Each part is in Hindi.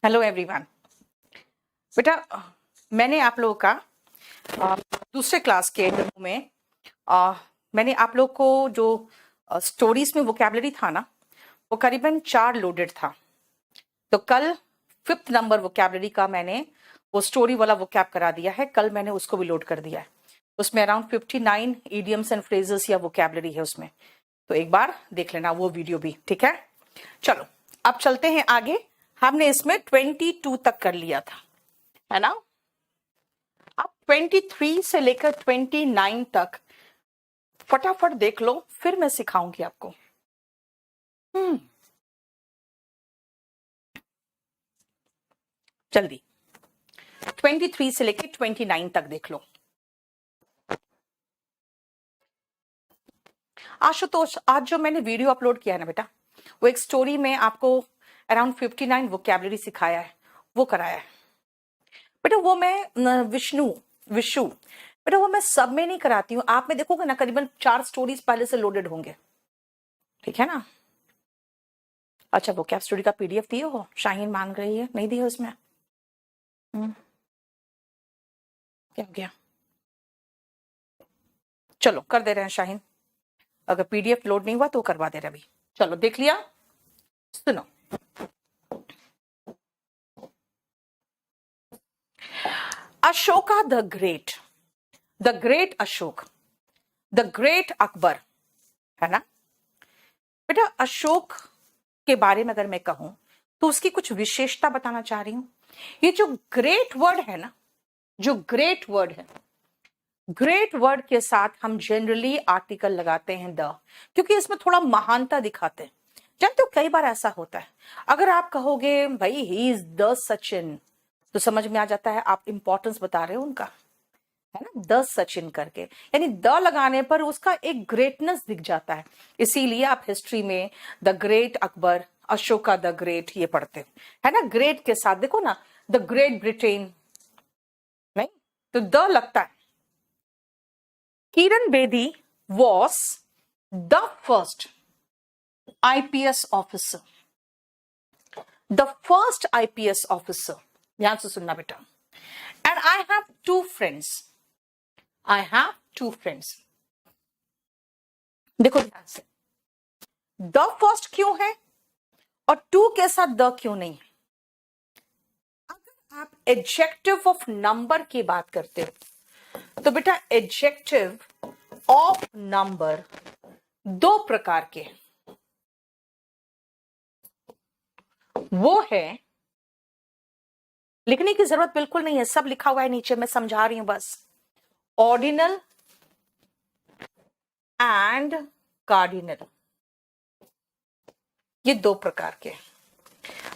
Hello everyone. बेटा मैंने आप लोगों का दूसरे क्लास के डेमो में मैंने आप लोग को जो स्टोरीज में वोकैबुलरी था ना, वो करीबन 4 लोडेड था। तो कल 5th नंबर वोकैबुलरी का मैंने वो स्टोरी वाला वोकैब करा दिया है। कल मैंने उसको भी लोड कर दिया है। उसमें अराउंड 59 इडियम्स एंड फ्रेजेस या वोकैबुलरी है उसमें। तो एक बार देख लेना वो वीडियो भी, ठीक है। चलो अब चलते हैं आगे। हमने इसमें 22 तक कर लिया था, है ना। अब 23 से लेकर 29 तक फटाफट देख लो, फिर मैं सिखाऊंगी आपको। जल्दी 23 से लेकर 29 तक देख लो। आशुतोष, आज जो मैंने वीडियो अपलोड किया है ना बेटा, वो एक स्टोरी में आपको अराउंड 59 वोकैबुलरी सिखाया है, वो कराया है बेटा। वो मैं विशु बेटा, वो मैं सब में नहीं कराती हूँ। आप में देखोगे ना, करीबन 4 स्टोरीज पहले से लोडेड होंगे, ठीक है ना। अच्छा, वो कैब स्टोरी का पीडीएफ दिए हो? शाहीन मांग रही है, नहीं दिए उसमें। क्या हो गया? चलो कर दे रहे हैं शाहीन। अगर पीडीएफ लोड नहीं हुआ तो करवा दे रहे अभी। चलो देख लिया, सुनो। Ashoka the great Ashok, the great Akbar, है ना बेटा। अशोक के बारे में अगर मैं कहूं तो उसकी कुछ विशेषता बताना चाह रही हूं। ये जो ग्रेट वर्ड है ना, जो ग्रेट वर्ड है, ग्रेट वर्ड के साथ हम जनरली आर्टिकल लगाते हैं द, क्योंकि इसमें थोड़ा महानता दिखाते हैं। जानते हो कई बार ऐसा होता है, अगर आप कहोगे भाई ही इज द सचिन, तो समझ में आ जाता है आप इंपॉर्टेंस बता रहे हो उनका, है ना। द सचिन करके यानी द लगाने पर उसका एक ग्रेटनेस दिख जाता है। इसीलिए आप हिस्ट्री में the great Akbar, Ashoka the great ये पढ़ते हो, है ना। ग्रेट के साथ देखो ना, द ग्रेट ब्रिटेन, नहीं तो द लगता है। Kiran Bedi was the first IPS officer, the first IPS officer। ध्यान से सुनना बेटा। And I have two friends, I have two friends। देखो ध्यान से, the first क्यों है और टू के साथ द क्यों नहीं है? अगर आप एडजेक्टिव ऑफ नंबर की बात करते हो तो बेटा एडजेक्टिव ऑफ नंबर 2 प्रकार के, वो है, लिखने की जरूरत बिल्कुल नहीं है, सब लिखा हुआ है नीचे, मैं समझा रही हूं बस। ऑर्डिनल एंड कार्डिनल, ये 2 प्रकार के।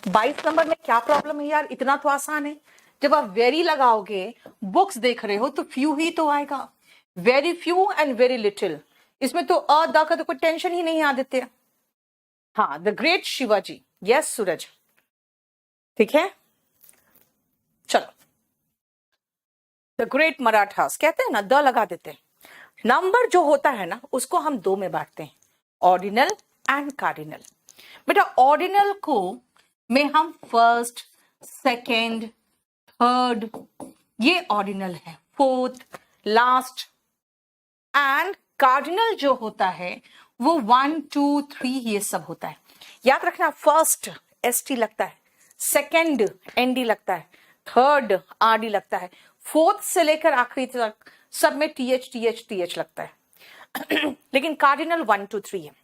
22 नंबर में क्या प्रॉब्लम है यार, इतना तो आसान है। जब आप वेरी लगाओगे, बुक्स देख रहे हो तो फ्यू ही तो आएगा, very few and very little. इसमें तो अ द का तो कोई टेंशन ही नहीं आदित्य। हाँ, द ग्रेट शिवाजी, यस सूरज, ठीक है। चलो, द ग्रेट मराठास कहते हैं ना, द लगा देते हैं। नंबर जो होता है ना, उसको हम 2 में बांटते हैं, ऑर्डिनल एंड कार्डिनल। बेटा ऑर्डिनल को में हम फर्स्ट, सेकेंड, थर्ड, ये ऑर्डिनल है, फोर्थ, लास्ट। एंड कार्डिनल जो होता है वो 1 2 3 ये सब होता है। याद रखना, फर्स्ट एसटी लगता है, सेकेंड एनडी लगता है, थर्ड आरडी लगता है, फोर्थ से लेकर आखिरी तक सब में टीएच टीएच टीएच लगता है। लेकिन कार्डिनल 1 2 3 है।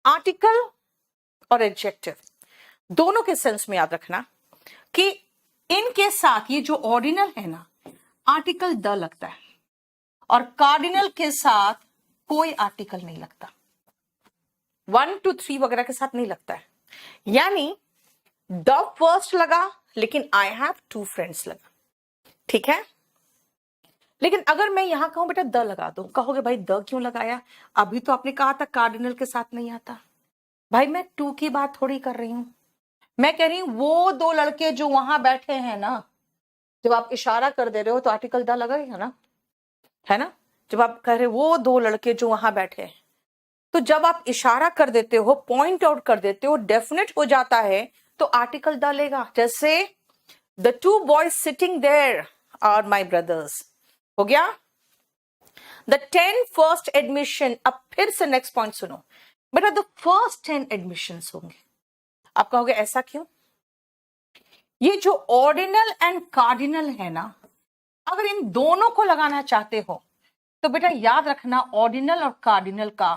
आर्टिकल और एडजेक्टिव दोनों के सेंस में याद रखना कि इनके साथ ये जो ऑर्डिनल है ना, आर्टिकल द लगता है, और कार्डिनल के साथ कोई आर्टिकल नहीं लगता, 1 2 3 वगैरह के साथ नहीं लगता है। यानी द फर्स्ट लगा लेकिन आई हैव 2 फ्रेंड्स लगा, ठीक है। लेकिन अगर मैं यहां कहूं बेटा द लगा दो, कहोगे भाई द क्यों लगाया, अभी तो आपने कहा था कार्डिनल के साथ नहीं आता। भाई मैं 2 की बात थोड़ी कर रही हूं, मैं कह रही हूं वो 2 लड़के जो वहां बैठे हैं ना, जब आप इशारा कर दे रहे हो तो आर्टिकल द लगेगा ना, है ना। जब आप कह रहे हो वो 2 लड़के जो वहां बैठे हैं, तो जब आप इशारा कर देते हो, पॉइंट आउट कर देते हो, डेफिनेट हो जाता है, तो आर्टिकल द लेगा। जैसे the two boys sitting there are my brothers, हो गया। द 10 फर्स्ट एडमिशन, अब फिर से नेक्स्ट पॉइंट सुनो बेटा, द फर्स्ट 10 एडमिशन होंगे। आप कहोगे ऐसा क्यों? ये जो ऑर्डिनल एंड कार्डिनल है ना, अगर इन दोनों को लगाना चाहते हो तो बेटा याद रखना, ऑर्डिनल और कार्डिनल का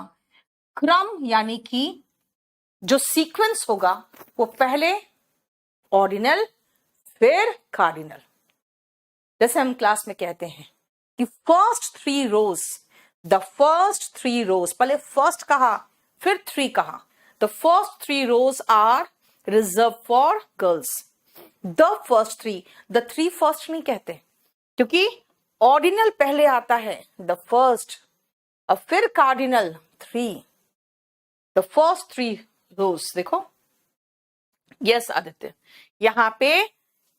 क्रम यानी कि जो सीक्वेंस होगा वो पहले ऑर्डिनल फिर कार्डिनल। जैसे हम क्लास में कहते हैं कि first 3 rows, the first 3 rows, पहले फर्स्ट कहा फिर 3 कहा, the first 3 rows are reserved for girls. The first 3, the 3 first नहीं कहते क्योंकि ऑर्डिनल पहले आता है, द फर्स्ट, अब फिर कार्डिनल 3, द फर्स्ट 3 रोज। देखो यस आदित्य, यहां पे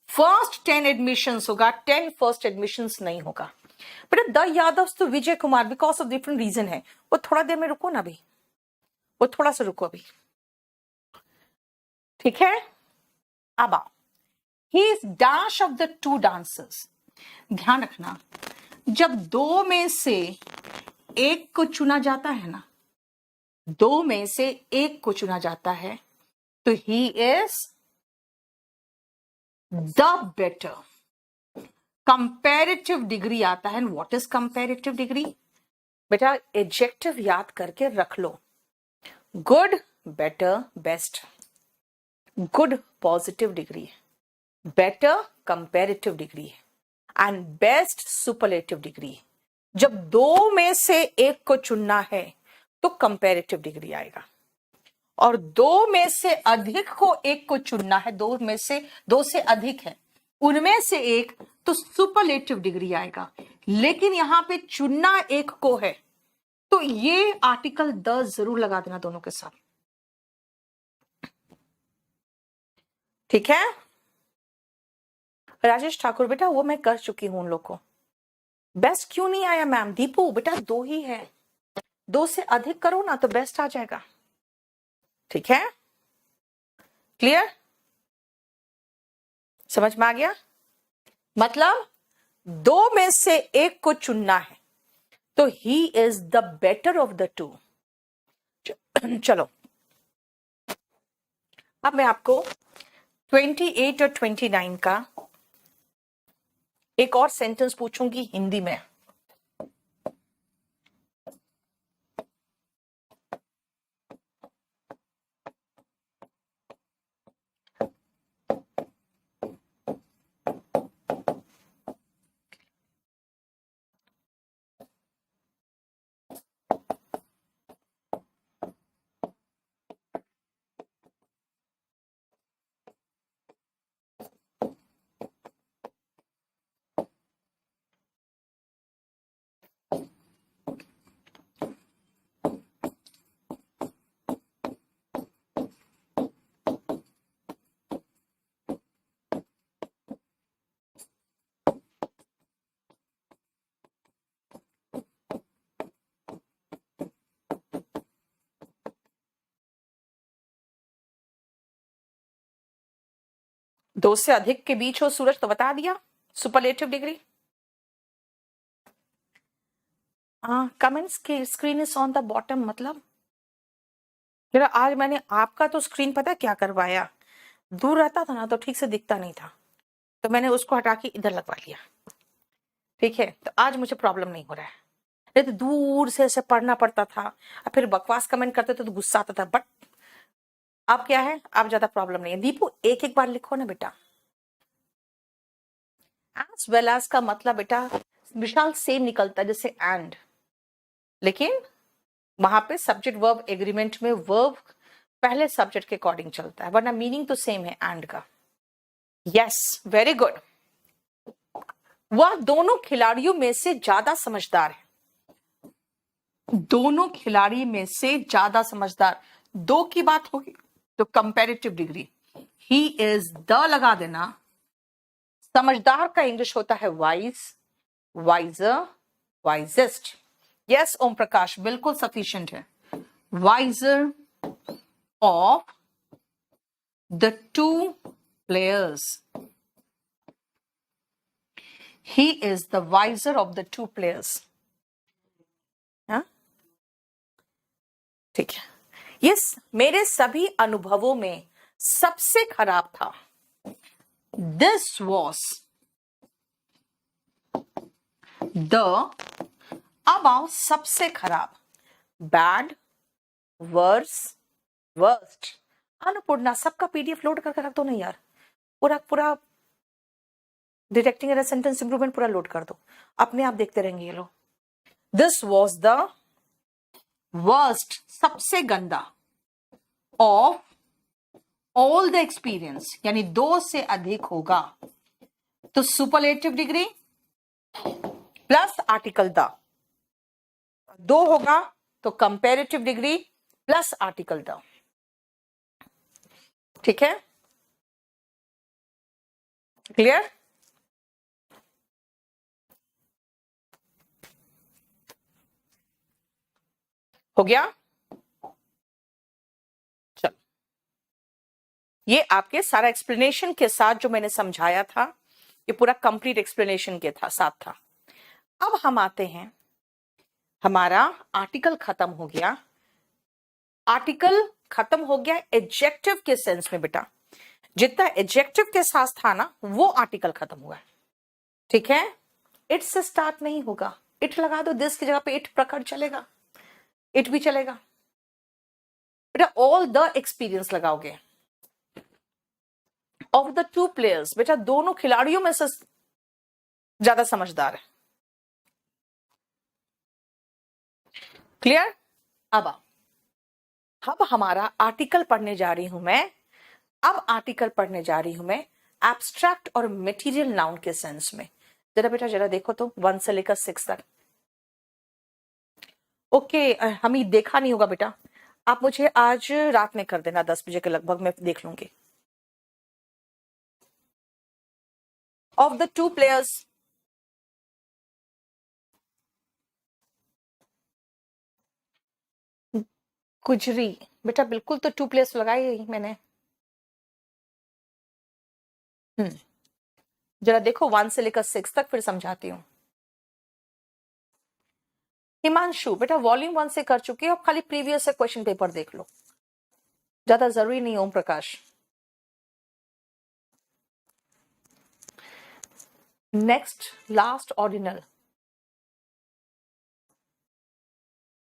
फर्स्ट 10 एडमिशंस होगा, 10 फर्स्ट एडमिशंस नहीं होगा बेटा। द यादव तो Vijay Kumar, because of different reason है। वो थोड़ा देर में रुको ना अभी, वो थोड़ा सा रुको अभी, ठीक है। अब आओ, he is dash of the 2 dancers. ध्यान रखना, जब 2 में से एक को चुना जाता है ना, 2 में से एक को चुना जाता है तो he is the better. Comparative degree आता है। व्हाट इज कंपैरेटिव डिग्री बेटा? एडजेक्टिव याद करके रख लो। Good, better, best. Good positive degree है, बेटर कंपैरेटिव डिग्री है, एंड बेस्ट सुपरलेटिव डिग्री है। जब 2 में से एक को चुनना है तो कंपैरेटिव डिग्री आएगा, और 2 में से अधिक को एक को चुनना है, 2 से अधिक है, उनमें से एक, तो सुपरलेटिव डिग्री आएगा। लेकिन यहां पे चुनना एक को है तो ये आर्टिकल द जरूर लगा देना दोनों के साथ, ठीक है। राजेश ठाकुर, बेटा वो मैं कर चुकी हूं उन लोग को। बेस्ट क्यों नहीं आया मैम? दीपू बेटा 2 ही है, 2 से अधिक करो ना तो बेस्ट आ जाएगा, ठीक है। क्लियर, समझ में आ गया? मतलब 2 में से एक को चुनना है तो he is the better of the 2। चलो अब मैं आपको 28 और 29 का एक और सेंटेंस पूछूंगी हिंदी में। दो से अधिक के बीच हो सूरज तो बता दिया, superlative degree. Comment screen is on the bottom, मतलब जरा आज मैंने आपका तो स्क्रीन पता क्या करवाया, दूर रहता था ना तो ठीक से दिखता नहीं था, तो मैंने उसको हटा के इधर लगवा लिया, ठीक है। तो आज मुझे प्रॉब्लम नहीं हो रहा है, नहीं तो दूर से ऐसे पढ़ना पड़ता था और फिर बकवास कमेंट करते थे तो गुस्सा आता था। बट अब क्या है, अब ज्यादा प्रॉब्लम नहीं है। दीपू एक एक बार लिखो ना बेटा। एज वेल एज का मतलब बेटा विशाल सेम निकलता है जैसे एंड, लेकिन वहां पे सब्जेक्ट वर्ब एग्रीमेंट में वर्ब पहले सब्जेक्ट के अकॉर्डिंग चलता है, वरना मीनिंग तो सेम है एंड का। Yes, very good. वह दोनों खिलाड़ियों में से ज्यादा समझदार है। दोनों खिलाड़ी में से ज्यादा समझदार, 2 की बात होगी तो comparative degree. He is the लगा देना। समझदार का इंग्लिश होता है wise, wiser, wisest. Yes Om Prakash, बिल्कुल सफिशिएंट है। Wiser of the two players. He is the wiser of the two players. हाँ? ठीक है. यस, मेरे सभी अनुभवों में सबसे खराब था. This was the, अब आओ सबसे खराब. Bad, verse, worst. अन्नपूर्णा सबका पीडीएफ लोड करके रख दो ना यार. पूरा डिटेक्टिंग एरर, सेंटेंस इंप्रूवमेंट पूरा लोड कर दो. अपने आप देखते रहेंगे ये लोग. दिस वॉज द वर्स्ट, सबसे गंदा, ऑफ ऑल द एक्सपीरियंस, यानी 2 से अधिक होगा तो superlative degree plus article the. 2 होगा तो comparative degree plus article the. ठीक है, क्लियर? हो गया? चलो, ये आपके सारा एक्सप्लेनेशन के साथ जो मैंने समझाया था, ये पूरा कंप्लीट एक्सप्लेनेशन के साथ था. अब हम आते हैं, हमारा आर्टिकल खत्म हो गया. आर्टिकल खत्म हो गया एडजेक्टिव के सेंस में बेटा. जितना एडजेक्टिव के साथ था ना, वो आर्टिकल खत्म हुआ. ठीक है, इट से स्टार्ट नहीं होगा. इट लगा दो, दिस की जगह पे इट प्रकट चलेगा, इट भी चलेगा बेटा. ऑल द एक्सपीरियंस लगाओगे. ऑफ द टू प्लेयर्स, बेटा दोनों खिलाड़ियों में से ज्यादा समझदार है. क्लियर? अब हमारा आर्टिकल पढ़ने जा रही हूं मैं. अब आर्टिकल पढ़ने जा रही हूं मैं एब्स्ट्रैक्ट और मटेरियल नाउन के सेंस में. जरा बेटा जरा देखो तो 1 से लेकर 6 तक. ओके, हमें देखा नहीं होगा बेटा. आप मुझे आज रात में कर देना 10 बजे के लगभग, मैं देख लूंगी. ऑफ द टू प्लेयर्स, गुजरी बेटा, बिल्कुल तो 2 प्लेयर्स लगाई मैंने. जरा देखो 1 से लेकर 6 तक, फिर समझाती हूँ. हिमांशु बेटा वॉल्यूम 1 से कर चुके हो, अब खाली प्रीवियस से क्वेश्चन पेपर देख लो, ज्यादा जरूरी नहीं. Om Prakash, next last ordinal.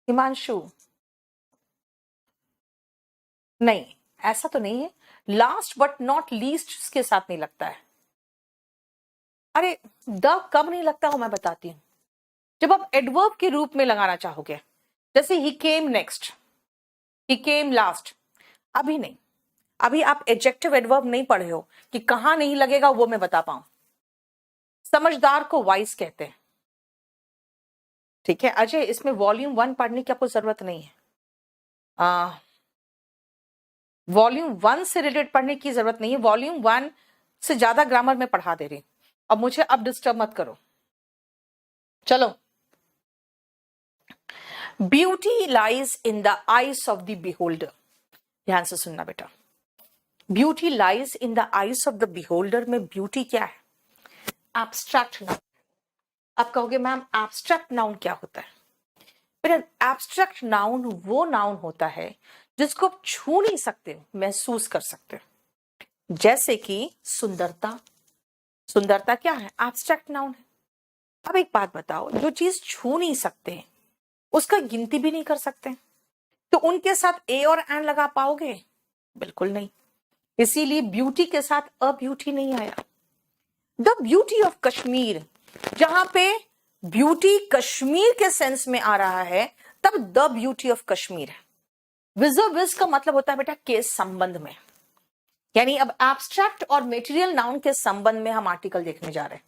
Himanshu नहीं, ऐसा तो नहीं है. लास्ट बट नॉट लीस्ट के साथ नहीं लगता है. अरे द कब नहीं लगता हो, मैं बताती हूं. जब आप एडवर्ब के रूप में लगाना चाहोगे, जैसे ही केम नेक्स्ट, ही केम लास्ट, अभी नहीं. अभी आप एडजेक्टिव एडवर्ब नहीं पढ़े हो कि कहां नहीं लगेगा, वो मैं बता पाऊं. समझदार को वाइज कहते हैं. ठीक है अजय, इसमें वॉल्यूम 1 पढ़ने की आपको जरूरत नहीं है. वॉल्यूम 1 से रिलेटेड पढ़ने की जरूरत नहीं है. वॉल्यूम 1 से ज्यादा ग्रामर में पढ़ा दे रही. अब मुझे अब डिस्टर्ब मत करो. चलो, beauty lies in the eyes of the beholder. ध्यान से सुनना बेटा. Beauty lies in the eyes of the beholder में ब्यूटी क्या है? Abstract noun. आप कहोगे मैम एब्स्ट्रैक्ट नाउन क्या होता है? बेटा एब्स्ट्रैक्ट नाउन वो नाउन होता है जिसको आप छू नहीं सकते हो, महसूस कर सकते हो. जैसे कि सुंदरता. सुंदरता क्या है? एब्स्ट्रैक्ट नाउन है. अब एक बात बताओ, जो चीज छू नहीं सकते उसका गिनती भी नहीं कर सकते, तो उनके साथ ए और एन लगा पाओगे? बिल्कुल नहीं. इसीलिए ब्यूटी के साथ अ ब्यूटी नहीं आया. द ब्यूटी ऑफ कश्मीर, जहां पे ब्यूटी कश्मीर के सेंस में आ रहा है, तब द ब्यूटी ऑफ कश्मीर है. विज का मतलब होता है बेटा के संबंध में. यानी अब एब्स्ट्रैक्ट और मटेरियल नाउन के संबंध में हम आर्टिकल देखने जा रहे हैं.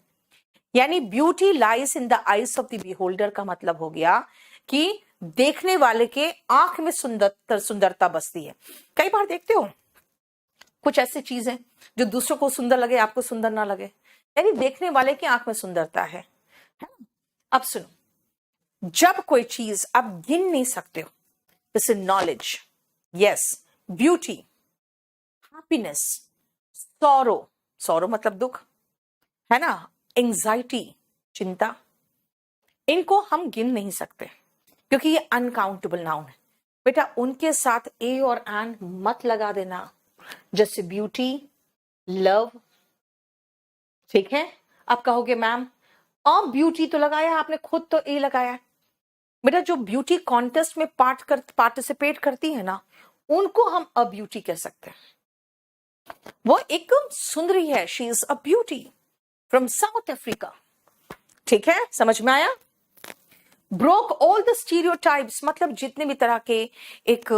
यानी beauty lies in the eyes of the beholder का मतलब हो गया कि देखने वाले के आंख में सुंदरता बसती है. कई बार देखते हो कुछ ऐसी चीजें जो दूसरों को सुंदर लगे, आपको सुंदर ना लगे, यानी देखने वाले की आंख में सुंदरता है ना? अब सुनो, जब कोई चीज आप गिन नहीं सकते हो, जैसे knowledge, yes, beauty, happiness, sorrow, sorrow मतलब दुख है ना, एंजाइटी चिंता, इनको हम गिन नहीं सकते क्योंकि ये अनकाउंटेबल नाउन है। बेटा उनके साथ ए और एन मत लगा देना, जैसे ब्यूटी, लव। ठीक है, आप कहोगे मैम ब्यूटी तो लगाया आपने, खुद तो ए लगाया। बेटा जो ब्यूटी कॉन्टेस्ट में पार्टिसिपेट करती है ना, उनको हम अ ब्यूटी कह सकते हैं। वो एक सुंदरी है, she is a beauty from south Africa. ठीक है, समझ में आया। ब्रोक ऑल द स्टीरियोटाइप्स मतलब जितने भी तरह के एक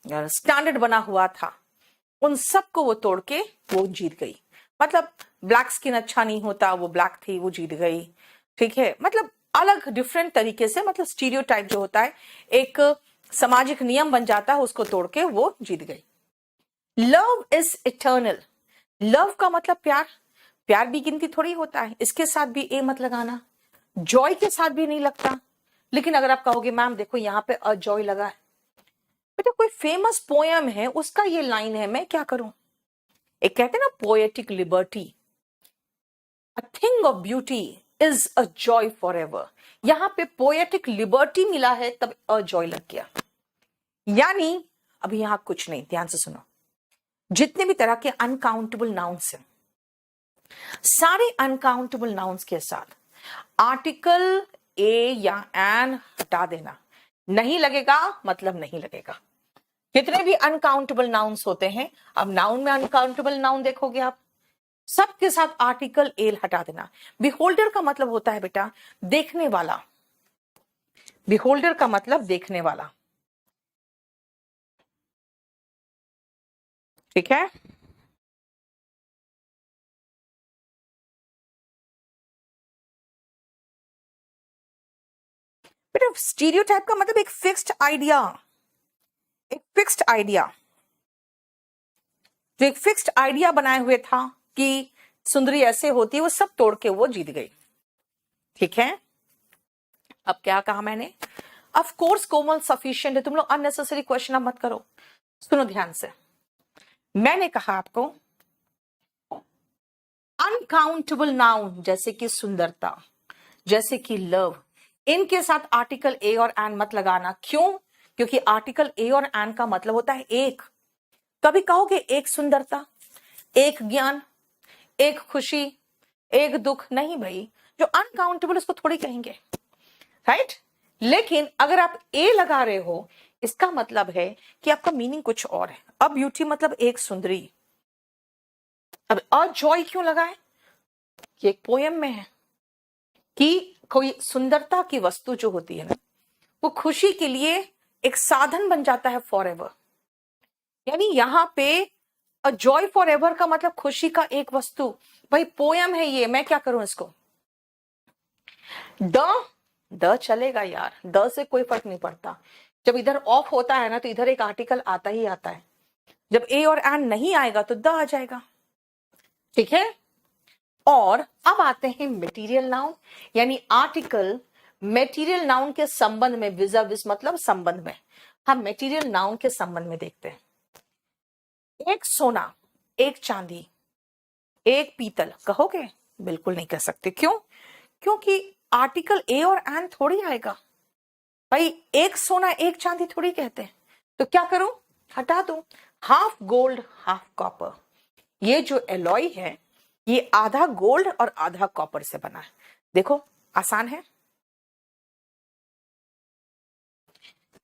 स्टैंडर्ड बना हुआ था, उन सबको वो तोड़ के वो जीत गई। मतलब ब्लैक स्किन अच्छा नहीं होता, वो ब्लैक थी, वो जीत गई। ठीक है, मतलब अलग डिफरेंट तरीके से, मतलब स्टीरियोटाइप जो होता है एक सामाजिक नियम बन जाता है, उसको तोड़ के वो जीत गई। लव इज इटर्नल, लव का मतलब प्यार, प्यार भी गिनती थोड़ी होता है, इसके साथ भी ए मत लगाना, जॉय के साथ भी नहीं लगता। लेकिन अगर आप कहोगे मैम देखो यहाँ पे अ जॉय लगा है, बेटा कोई फेमस पोयम है उसका ये लाइन है, मैं क्या करूं। एक कहते हैं ना poetic liberty, a thing of beauty is a joy for ever. यहां पे पोएटिक लिबर्टी मिला है तब अ जॉय लग गया। यानी अभी यहां कुछ नहीं, ध्यान से सुनो, जितने भी तरह के अनकाउंटेबल नाउन्स हैं, सारे अनकाउंटेबल नाउन्स के साथ आर्टिकल ए या एन हटा देना। नहीं लगेगा मतलब नहीं लगेगा। कितने भी अनकाउंटेबल नाउन्स होते हैं, अब नाउन में अनकाउंटेबल नाउन देखोगे आप, सबके साथ आर्टिकल एल हटा देना। बिहोल्डर का मतलब होता है बेटा देखने वाला, बिहोल्डर का मतलब देखने वाला। ठीक है, बेटा स्टीरियोटाइप का मतलब एक फिक्स्ड आइडिया, एक फिक्स्ड आइडिया, जो एक फिक्स्ड आइडिया बनाए हुए था कि सुंदरी ऐसे होती है, वो सब तोड़ के वो जीत गई। ठीक है, अब क्या कहा मैंने, ऑफ कोर्स कोमल सफिशिएंट है। तुम लोग अननेसेसरी क्वेश्चन अब मत करो, सुनो ध्यान से। मैंने कहा आपको अनकाउंटेबल नाउन जैसे कि सुंदरता, जैसे कि लव, इनके साथ आर्टिकल ए और एन मत लगाना। क्यों? क्योंकि आर्टिकल ए और एन का मतलब होता है एक। कभी कहोगे एक सुंदरता, एक ज्ञान, एक खुशी, एक दुख, नहीं भाई, जो अनकाउंटेबल उसको थोड़ी कहेंगे, राइट। लेकिन अगर आप ए लगा रहे हो, इसका मतलब है कि आपका मीनिंग कुछ और है। अब ब्यूटी मतलब एक सुंदरी। अब अ जॉय क्यों लगा है, ये एक पोयम में है कि कोई सुंदरता की वस्तु जो होती है ना, वो खुशी के लिए एक साधन बन जाता है फॉर एवर। यानी यहां पे अ जॉय फॉर एवर का मतलब खुशी का एक वस्तु। भाई पोयम है ये, मैं क्या करूं इसको। द द चलेगा यार, द से कोई फर्क नहीं पड़ता। जब इधर ऑफ होता है ना तो इधर एक आर्टिकल आता ही आता है। जब ए और एन नहीं आएगा तो द आ जाएगा। ठीक है, और अब आते हैं मटेरियल नाउन, यानी आर्टिकल मटेरियल नाउन के संबंध में, विजा विज मतलब संबंध में। हम मटेरियल नाउन के संबंध में देखते हैं। एक सोना, एक चांदी, एक पीतल कहोगे? बिल्कुल नहीं कह सकते। क्यों? क्योंकि आर्टिकल ए और एन थोड़ी आएगा भाई, एक सोना एक चांदी थोड़ी कहते हैं। तो क्या करूं, हटा दूं। हाफ गोल्ड हाफ कॉपर, ये जो एलॉय है ये आधा गोल्ड और आधा कॉपर से बना है। देखो आसान है।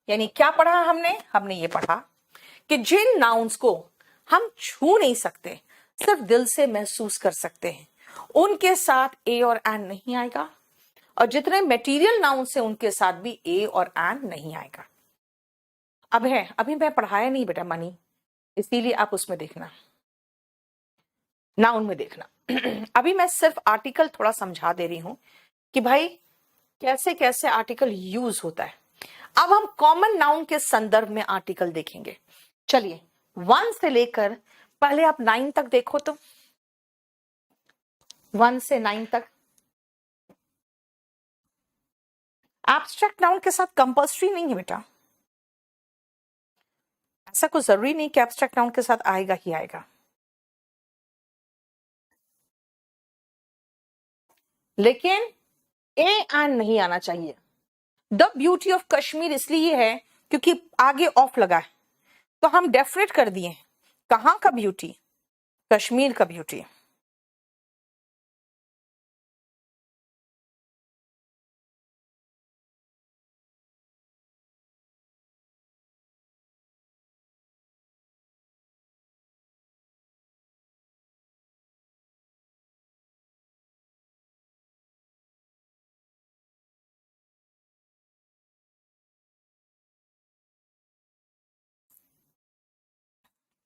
यानी क्या पढ़ा हमने, हमने ये पढ़ा कि जिन नाउन्स को हम छू नहीं सकते, सिर्फ दिल से महसूस कर सकते हैं, उनके साथ ए और एन नहीं आएगा। और जितने मटेरियल नाउन्स हैं उनके साथ भी ए और एन नहीं आएगा। अब है, अभी मैं पढ़ाया नहीं बेटा मनी, इसीलिए आप उसमें देखना, नाउन में देखना। अभी मैं सिर्फ आर्टिकल थोड़ा समझा दे रही हूं कि भाई कैसे कैसे आर्टिकल यूज होता है। अब हम कॉमन नाउन के संदर्भ में आर्टिकल देखेंगे। चलिए 1 से लेकर पहले आप 9 तक देखो तो, 1 से 9 तक एब्स्ट्रैक्ट नाउन के साथ कंपल्सरी नहीं है बेटा, ऐसा कुछ जरूरी नहीं कि एब्स्ट्रैक्ट नाउन के साथ आएगा ही आएगा। लेकिन ए एंड नहीं आना चाहिए। द ब्यूटी ऑफ कश्मीर इसलिए है क्योंकि आगे ऑफ लगा है, तो हम डेफिनेट कर दिए। कहां का ब्यूटी? कश्मीर का ब्यूटी।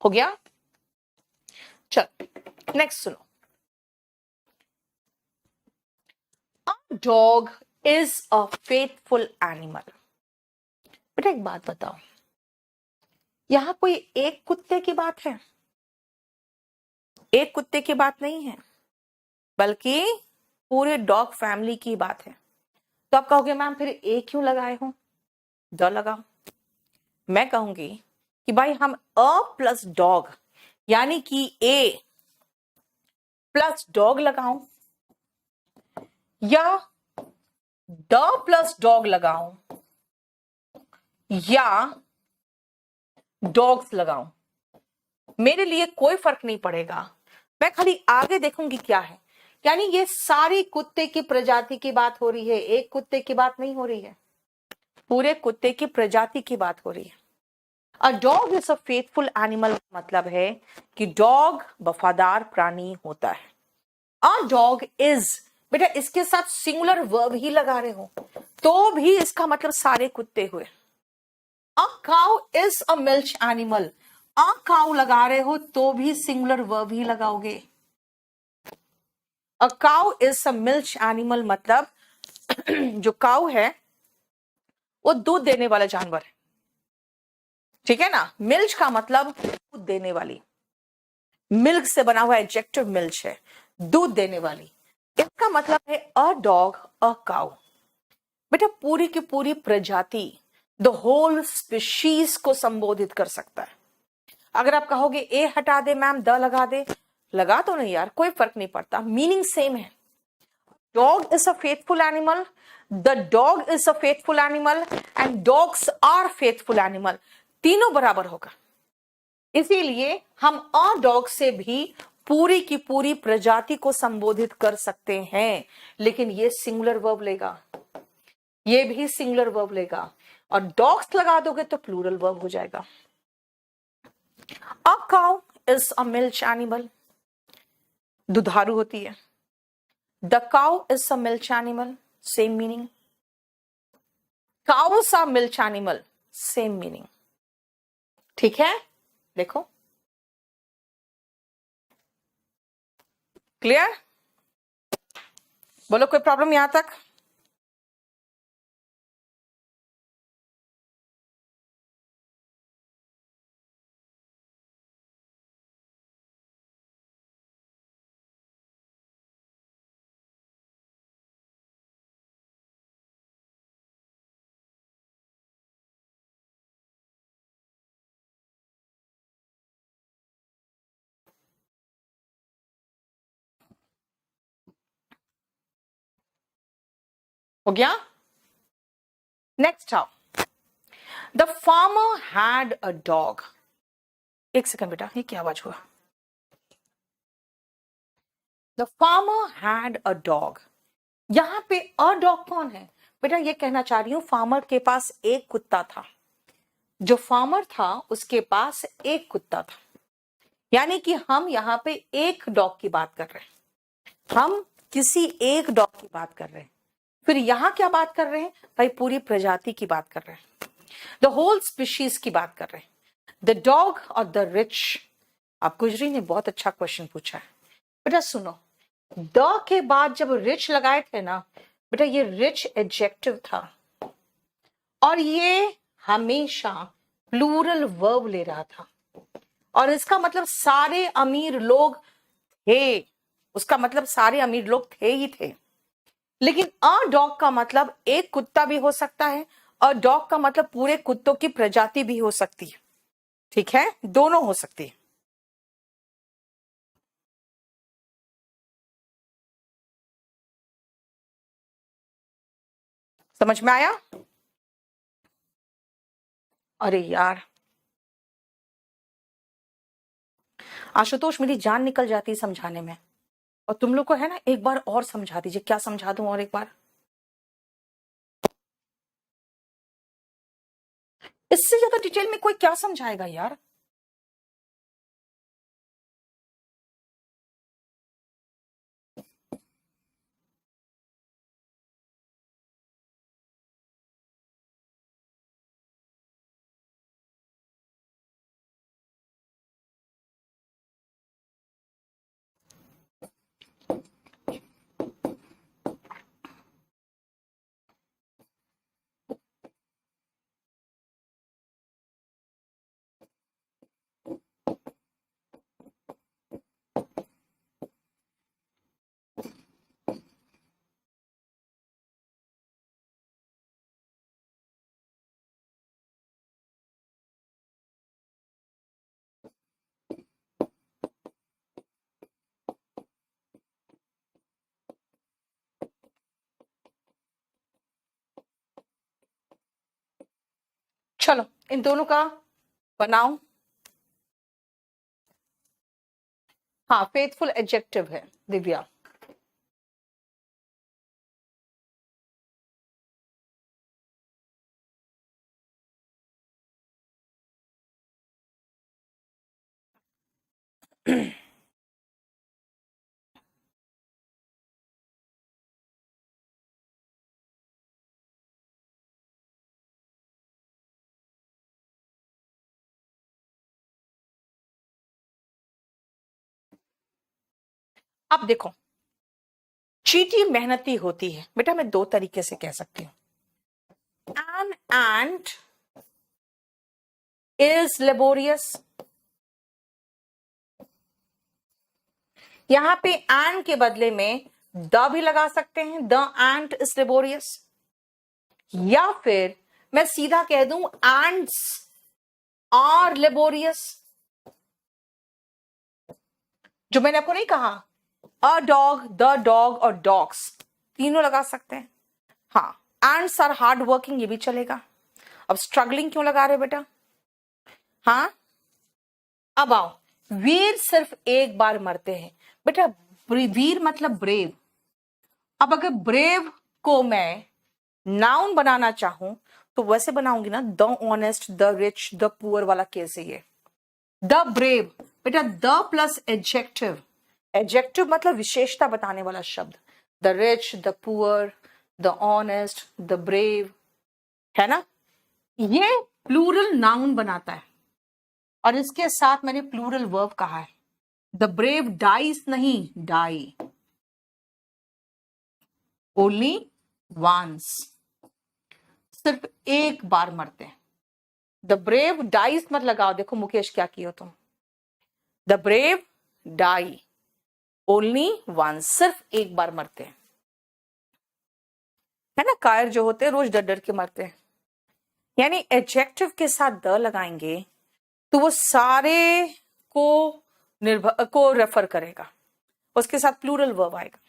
हो गया? चल नेक्स्ट सुनो। A dog is a faithful animal. बेटा एक बात बताओ, यहां कोई एक कुत्ते की बात है? एक कुत्ते की बात नहीं है, बल्कि पूरे डॉग फैमिली की बात है। तो आप कहोगे मैम फिर ए क्यों लगाए हो? द लगाओ। मैं कहूंगी कि भाई हम अ प्लस डॉग यानी कि ए प्लस डॉग लगाऊं या द प्लस डॉग लगाऊं या डॉग्स लगाऊं, मेरे लिए कोई फर्क नहीं पड़ेगा। मैं खाली आगे देखूंगी क्या है। यानी ये सारी कुत्ते की प्रजाति की बात हो रही है, एक कुत्ते की बात नहीं हो रही है, पूरे कुत्ते की प्रजाति की बात हो रही है। A dog is a faithful animal मतलब है कि डॉग वफादार प्राणी होता है। अ डॉग इज, बेटा इसके साथ सिंगुलर वर्ब ही लगा रहे हो तो भी इसका मतलब सारे कुत्ते हुए। अ cow is a milk animal, a cow लगा रहे हो तो भी सिंगुलर वर्ब ही लगाओगे। अ cow is a milk animal मतलब जो काउ है वो दूध देने वाला जानवर है, ठीक है ना। मिल्क का मतलब दूध देने वाली, मिल्क से बना हुआ एडजेक्टिव मिल्क है, दूध देने वाली। इसका मतलब है अ डॉग अ काउ। बेटा पूरी की पूरी प्रजाति, द होल स्पीशीज को संबोधित कर सकता है। अगर आप कहोगे ए हटा दे मैम द लगा दे, लगा तो नहीं यार, कोई फर्क नहीं पड़ता, मीनिंग सेम है। Dog is a faithful animal, the dog is a faithful animal and dogs are faithful animal, तीनों बराबर होगा। इसीलिए हम अ डॉग से भी पूरी की पूरी प्रजाति को संबोधित कर सकते हैं, लेकिन ये सिंगुलर वर्ब लेगा, ये भी सिंगुलर वर्ब लेगा, और डॉग्स लगा दोगे तो प्लूरल वर्ब हो जाएगा। A cow is a milk animal, दुधारू होती है। The cow is a milk animal, same meaning. Cows are milk animal, same meaning. ठीक है, देखो क्लियर? बोलो कोई प्रॉब्लम यहां तक? हो गया? नेक्स्ट आओ। The farmer had a dog. एक सेकंड बेटा, ये क्या आवाज हुआ? The farmer had a dog, यहां पे अ डॉग कौन है? बेटा ये कहना चाह रही हूं फार्मर के पास एक कुत्ता था, जो फार्मर था उसके पास एक कुत्ता था, यानी कि हम यहाँ पे एक डॉग की बात कर रहे हैं, हम किसी एक डॉग की बात कर रहे हैं। फिर यहां क्या बात कर रहे हैं भाई? पूरी प्रजाति की बात कर रहे हैं, द होल स्पीशीज की बात कर रहे हैं, द डॉग और द रिच। आप गुजरी ने बहुत अच्छा क्वेश्चन पूछा है। बेटा सुनो, द के बाद जब रिच लगाए थे ना बेटा, ये रिच एडजेक्टिव था और ये हमेशा प्लूरल वर्ब ले रहा था, और इसका मतलब सारे अमीर लोग थे, उसका मतलब सारे अमीर लोग थे ही थे। लेकिन अ डॉग का मतलब एक कुत्ता भी हो सकता है और डॉग का मतलब पूरे कुत्तों की प्रजाति भी हो सकती है, ठीक है, दोनों हो सकती है। समझ में आया? अरे यार आशुतोष, मेरी जान निकल जाती है समझाने में, और तुम लोग को है ना, एक बार और समझा दीजिए। क्या समझा दूं और एक बार? इससे ज्यादा डिटेल में कोई क्या समझाएगा यार? चलो इन दोनों का बनाओ। हाँ, फेथफुल एडजेक्टिव है दिव्या। अब देखो, चींटी मेहनती होती है बेटा, मैं दो तरीके से कह सकती हूं। An ant is laborious. यहां पे एन के बदले में द भी लगा सकते हैं, द एंट इज लेबोरियस। या फिर मैं सीधा कह दूं एंट्स आर लेबोरियस। जो मैंने आपको नहीं कहा, अ डॉग, द डॉग और डॉग्स तीनों लगा सकते हैं। हाँ, एंड्स आर हार्ड वर्किंग, ये भी चलेगा। अब स्ट्रगलिंग क्यों लगा रहे हो बेटा? हाँ, अब आओ, वीर सिर्फ एक बार मरते हैं बेटा। वीर मतलब ब्रेव। अब अगर ब्रेव को मैं नाउन बनाना चाहूं तो वैसे बनाऊंगी ना, the honest, the rich, the poor वाला केस है ये। द ब्रेव बेटा, द प्लस एडजेक्टिव। एडजेक्टिव मतलब विशेषता बताने वाला शब्द। The rich, the poor, the honest, the brave, है ना? ये प्लूरल नाउन बनाता है, और इसके साथ मैंने प्लूरल वर्ब कहा है। द ब्रेव डाइज नहीं, डाई, ओनली वंस, सिर्फ एक बार मरते हैं। द ब्रेव डाइज मत लगाओ, देखो मुकेश क्या किए हो तुम। The brave die only once, सिर्फ एक बार मरते हैं, है ना? कायर जो होते हैं रोज डर डर के मरते हैं। यानी एडजेक्टिव के साथ द लगाएंगे तो वो सारे को निर्भर को रेफर करेगा, उसके साथ प्लूरल वर्ब आएगा।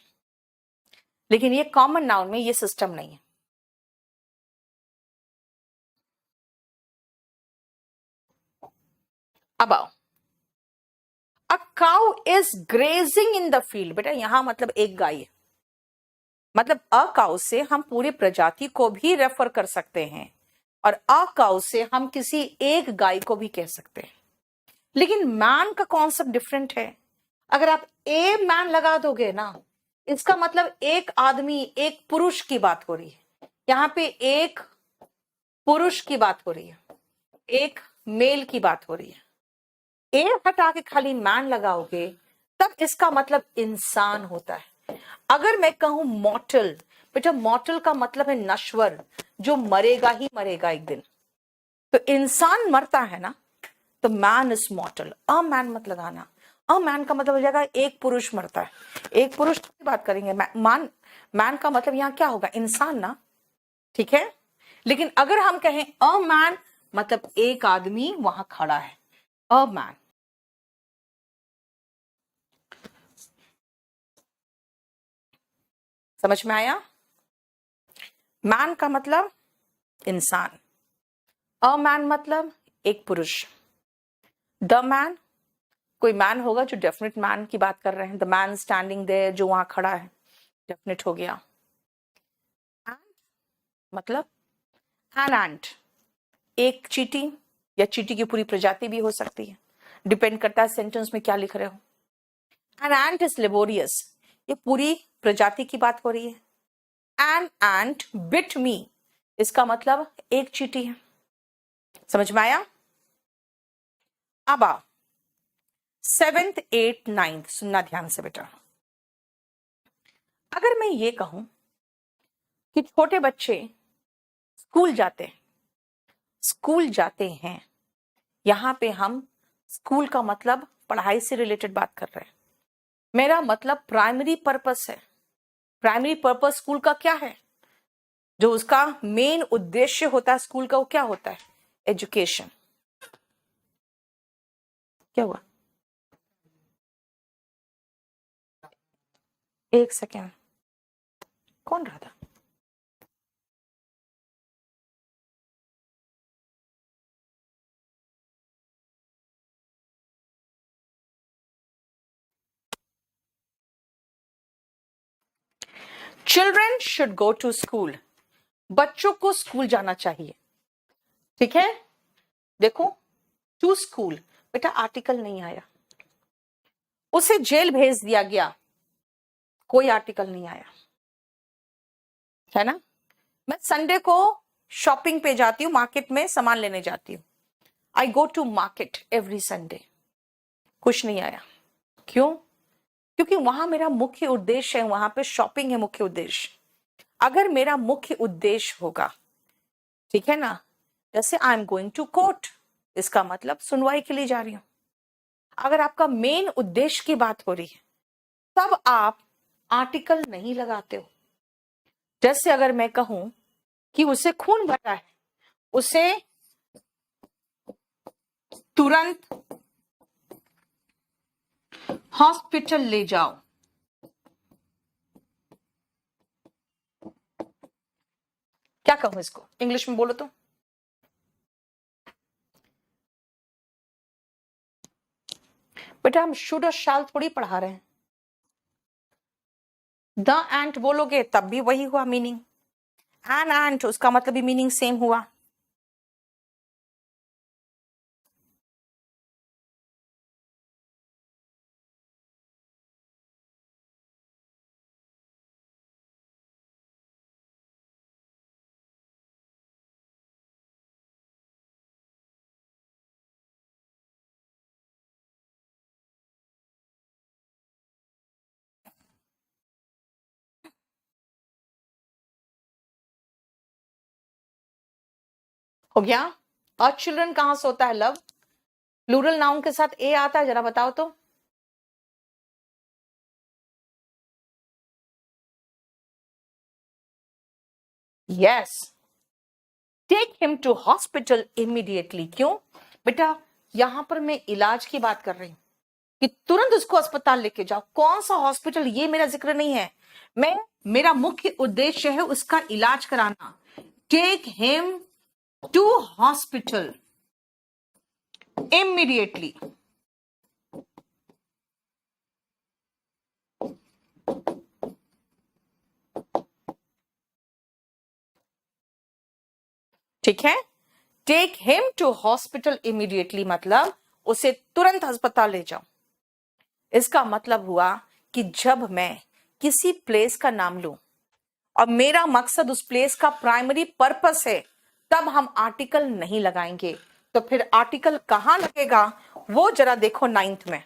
लेकिन ये कॉमन नाउन में ये सिस्टम नहीं है। अब आओ, अ cow is grazing in the field. बेटा यहां मतलब एक गाय है, मतलब अ काउ से हम पूरी प्रजाति को भी रेफर कर सकते हैं, और अ काउ से हम किसी एक गाय को भी कह सकते हैं। लेकिन मैन का कॉन्सेप्ट डिफरेंट है। अगर आप ए मैन लगा दोगे ना, इसका मतलब एक आदमी, एक पुरुष की बात हो रही है। यहां पे एक पुरुष की बात हो रही है, एक मेल की बात हो रही है। ए हटा के खाली मैन लगाओगे तब इसका मतलब इंसान होता है। अगर मैं कहूं मॉर्टल, बेटा मॉर्टल का मतलब है नश्वर, जो मरेगा ही मरेगा एक दिन। तो इंसान मरता है ना, तो मैन इज मॉर्टल। अ मैन मत लगाना, अ मैन का मतलब हो जाएगा एक पुरुष मरता है। एक पुरुष की बात करेंगे, मैन का मतलब यहां क्या होगा? इंसान ना, ठीक है? लेकिन अगर हम कहें अ मैन, मतलब एक आदमी वहां खड़ा है, अ मैन। समझ में आया? मैन का मतलब इंसान, अ मैन मतलब एक पुरुष, द मैन कोई मैन होगा जो डेफिनेट मैन की बात कर रहे हैं, द मैन स्टैंडिंग देयर, जो वहां खड़ा है, डेफिनेट हो गया। एंड मतलब एन एंट, एक चींटी या चींटी की पूरी प्रजाति भी हो सकती है, डिपेंड करता है सेंटेंस में क्या लिख रहे हो। एन एंट इज लेबोरियस, ये पूरी प्रजाति की बात हो रही है। एन एंट बिट मी, इसका मतलब एक चींटी है। समझ में आया? अब आओ 7th 8th 9th, सुनना ध्यान से बेटा। अगर मैं ये कहूं कि छोटे बच्चे स्कूल जाते हैं, स्कूल जाते हैं, यहां पे हम स्कूल का मतलब पढ़ाई से रिलेटेड बात कर रहे हैं। मेरा मतलब प्राइमरी पर्पस है। प्राइमरी पर्पस स्कूल का क्या है? जो उसका मेन उद्देश्य होता है स्कूल का, वो क्या होता है? एजुकेशन। क्या हुआ? एक सेकेंड, कौन रहा था? Children should go to school, बच्चों को स्कूल जाना चाहिए। ठीक है, देखो टू स्कूल, बेटा आर्टिकल नहीं आया, उसे जेल भेज दिया गया, कोई आर्टिकल नहीं आया, है ना। मैं संडे को शॉपिंग पे जाती हूँ, मार्केट में सामान लेने जाती हूँ, I go to market every Sunday, कुछ नहीं आया। क्यों? क्योंकि वहां मेरा मुख्य उद्देश्य है, वहां पे शॉपिंग है मुख्य उद्देश्य। अगर मेरा मुख्य उद्देश्य होगा, ठीक है ना, जैसे I am going to court, इसका मतलब सुनवाई के लिए जा रही हूं। अगर आपका मेन उद्देश्य की बात हो रही है, तब आप आर्टिकल नहीं लगाते हो। जैसे अगर मैं कहूं कि उसे खून भरा है, उसे तुरंत हॉस्पिटल ले जाओ, क्या कहूं इसको इंग्लिश में बोलो तो? बेटा हम शुड और शैल थोड़ी पढ़ा रहे हैं। द एंट बोलोगे तब भी वही हुआ मीनिंग, एन एंट उसका मतलब भी मीनिंग सेम हुआ। हो गया। और चिल्ड्रन कहां से होता है लव? प्लूरल नाउन के साथ ए आता है, जरा बताओ तो। Yes, take him to hospital immediately. क्यों बेटा? यहां पर मैं इलाज की बात कर रही हूं कि तुरंत उसको अस्पताल लेके जाओ। कौन सा हॉस्पिटल, ये मेरा जिक्र नहीं है। मैं, मेरा मुख्य उद्देश्य है उसका इलाज कराना। Take him to hospital immediately. ठीक है, take him to hospital immediately मतलब उसे तुरंत अस्पताल ले जाओ। इसका मतलब हुआ कि जब मैं किसी प्लेस का नाम लूं और मेरा मकसद उस प्लेस का प्राइमरी पर्पस है, तब हम आर्टिकल नहीं लगाएंगे। तो फिर आर्टिकल कहां लगेगा वो जरा देखो 9th में।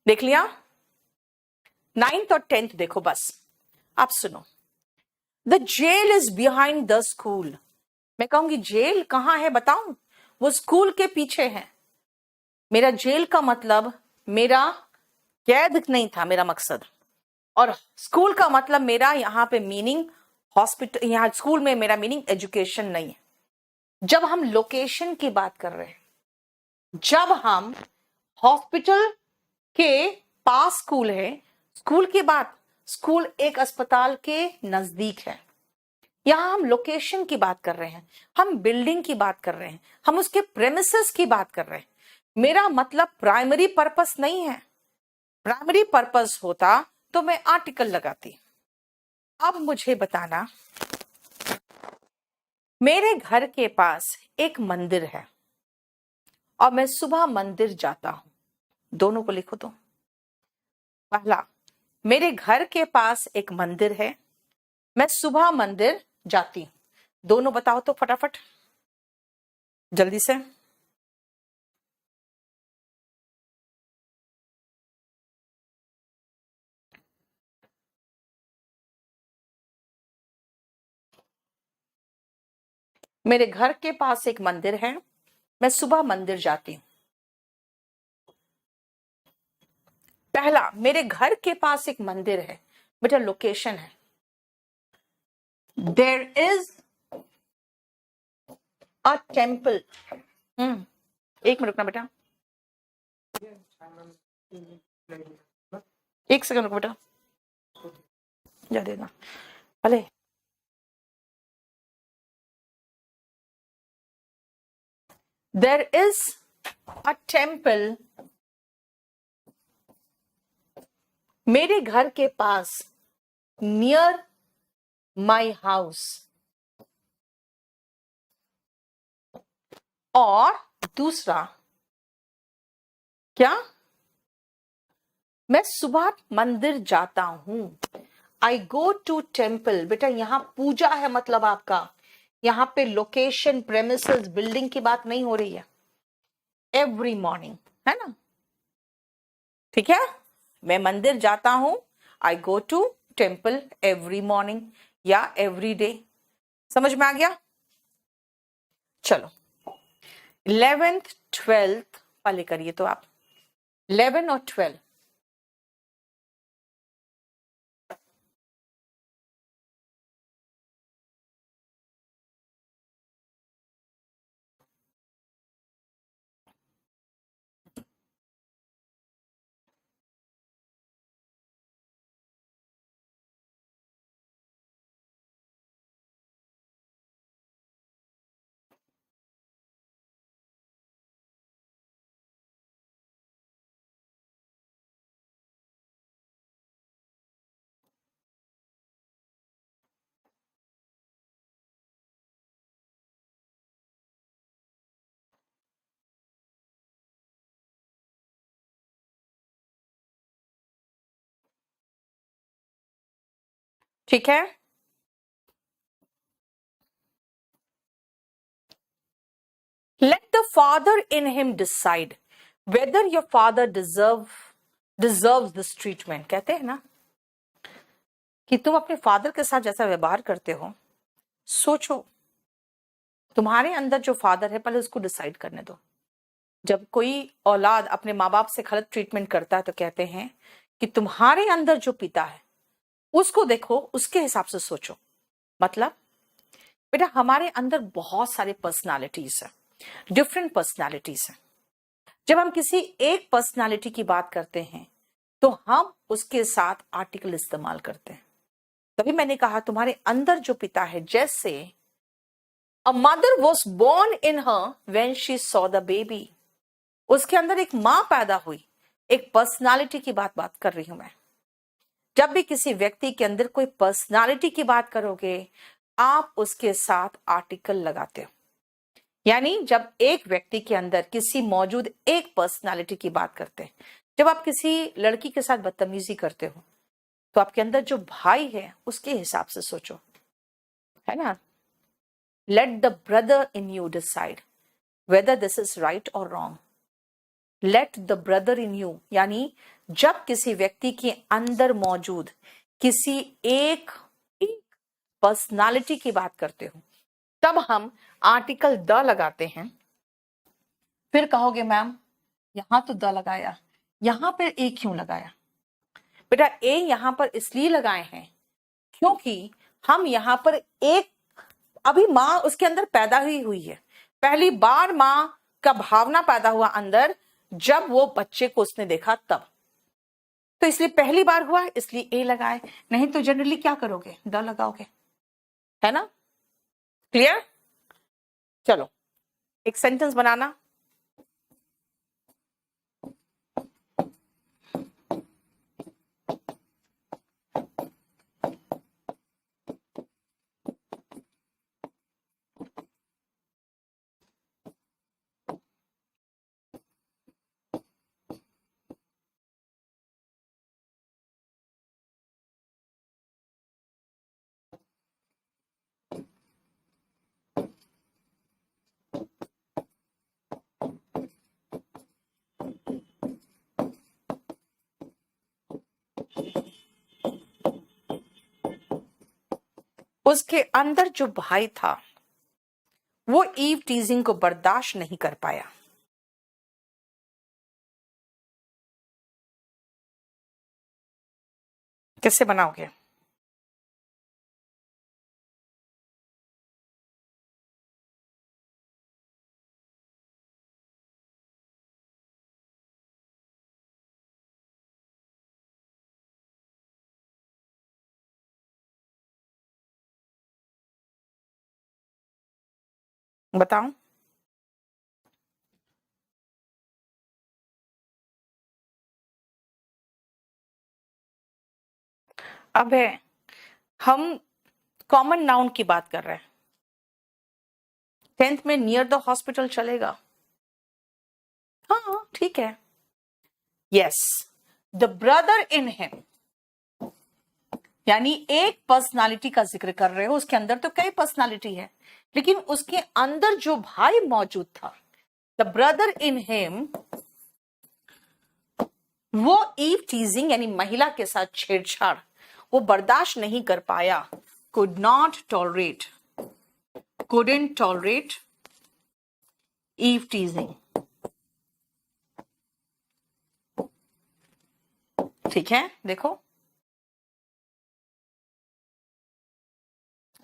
देख लिया? 9th और 10th देखो बस। आप सुनो, the jail is behind the school. मैं कहूंगी जेल कहां है बताऊं? वो स्कूल के पीछे है। मेरा जेल का मतलब मेरा कैद नहीं था, मेरा मकसद। और स्कूल का मतलब मेरा यहाँ पे मीनिंग हॉस्पिटल, यहाँ स्कूल में मेरा मीनिंग एजुकेशन नहीं है। जब हम लोकेशन की बात कर रहे हैं, जब हम हॉस्पिटल के पास स्कूल है, स्कूल की बात, स्कूल एक अस्पताल के नजदीक है। यहां हम लोकेशन की बात कर रहे हैं, हम बिल्डिंग की बात कर रहे हैं, हम उसके प्रेमिसेस की बात कर रहे हैं। मेरा मतलब प्राइमरी पर्पस नहीं है। प्राइमरी पर्पस होता तो मैं आर्टिकल लगाती। अब मुझे बताना, मेरे घर के पास एक मंदिर है और मैं सुबह मंदिर जाता हूं। दोनों को लिखो तो। पहला, मेरे घर के पास एक मंदिर है, मैं सुबह मंदिर जाती हूं। दोनों बताओ तो फटाफट, जल्दी से। मेरे घर के पास एक मंदिर है, मैं सुबह मंदिर जाती हूं। पहला, मेरे घर के पास एक मंदिर है, बेटा लोकेशन है। There is a temple. एक मिनट रुकना बेटा, एक सेकंड रुको बेटा, जा देना भले। देयर इज अ टेम्पल मेरे घर के पास, नियर माई हाउस। और दूसरा क्या, मैं सुबह मंदिर जाता हूं। I go to temple. बेटा यहां पूजा है, मतलब आपका यहां पे लोकेशन, प्रेमिसेस, बिल्डिंग की बात नहीं हो रही है। एवरी मॉर्निंग, है ना? ठीक है, मैं मंदिर जाता हूं, I go to temple every morning या एवरी डे। समझ में आ गया? चलो 11th 12th वाले करिए तो आप, 11 और 12। ठीक है, let the father in him decide whether your father deserves this treatment। कहते हैं ना कि तुम अपने फादर के साथ जैसा व्यवहार करते हो, सोचो तुम्हारे अंदर जो फादर है, पहले उसको डिसाइड करने दो। जब कोई औलाद अपने माँ बाप से गलत ट्रीटमेंट करता है तो कहते हैं कि तुम्हारे अंदर जो पिता है उसको देखो, उसके हिसाब से सोचो। मतलब बेटा हमारे अंदर बहुत सारे पर्सनालिटीज है, डिफरेंट पर्सनालिटीज है। जब हम किसी एक पर्सनालिटी की बात करते हैं तो हम उसके साथ आर्टिकल इस्तेमाल करते हैं। तभी मैंने कहा तुम्हारे अंदर जो पिता है, जैसे a mother was born in her when she saw the baby, उसके अंदर एक मां पैदा हुई। एक पर्सनालिटी की बात कर रही हूं मैं। जब भी किसी व्यक्ति के अंदर कोई पर्सनालिटी की बात करोगे, आप उसके साथ आर्टिकल लगाते हो। यानी जब एक व्यक्ति के अंदर किसी मौजूद एक पर्सनालिटी की बात करते हैं, जब आप किसी लड़की के साथ बदतमीजी करते हो तो आपके अंदर जो भाई है उसके हिसाब से सोचो, है ना? Let the brother in you decide whether this is right और wrong. Let the brother in you, यानी जब किसी व्यक्ति के अंदर मौजूद किसी एक पर्सनालिटी की बात करते हो तब हम आर्टिकल द लगाते हैं। फिर कहोगे मैम यहां तो द लगाया, यहां पर ए क्यों लगाया? बेटा ए यहां पर इसलिए लगाए हैं क्योंकि हम यहां पर एक, अभी माँ उसके अंदर पैदा ही हुई है, पहली बार माँ का भावना पैदा हुआ अंदर जब वो बच्चे को उसने देखा तब, तो इसलिए पहली बार हुआ इसलिए ए लगाए, नहीं तो जनरली क्या करोगे, द लगाओगे, है ना? क्लियर? चलो एक सेंटेंस बनाना। उसके अंदर जो भाई था वो ईव टीजिंग को बर्दाश्त नहीं कर पाया। कैसे बनाओगे? बताओ। अब है हम कॉमन नाउन की बात कर रहे हैं, 10th में नियर द हॉस्पिटल चलेगा? हाँ ठीक है। Yes, the brother in him, यानी एक पर्सनालिटी का जिक्र कर रहे हो, उसके अंदर तो कई पर्सनालिटी है लेकिन उसके अंदर जो भाई मौजूद था, द ब्रदर इन हिम, वो ईव टीजिंग यानी महिला के साथ छेड़छाड़ वो बर्दाश्त नहीं कर पाया। Could not tolerate, couldn't tolerate eve teasing. ठीक है, देखो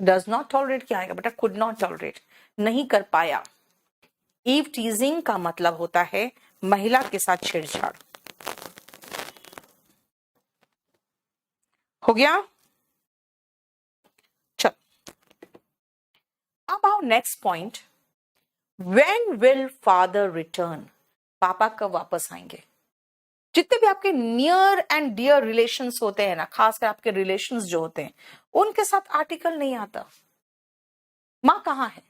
डज नॉट टॉलरेट क्या आएगा बेटा? कुड नॉट टॉलरेट, नहीं कर पाया। ईव टीजिंग का मतलब होता है महिला के साथ छेड़छाड़। हो गया? चल अब आओ next point, when will father return, पापा कब वापस आएंगे? जितने भी आपके नियर एंड डियर रिलेशंस होते हैं ना, खासकर आपके रिलेशंस जो होते हैं उनके साथ आर्टिकल नहीं आता। माँ कहाँ है,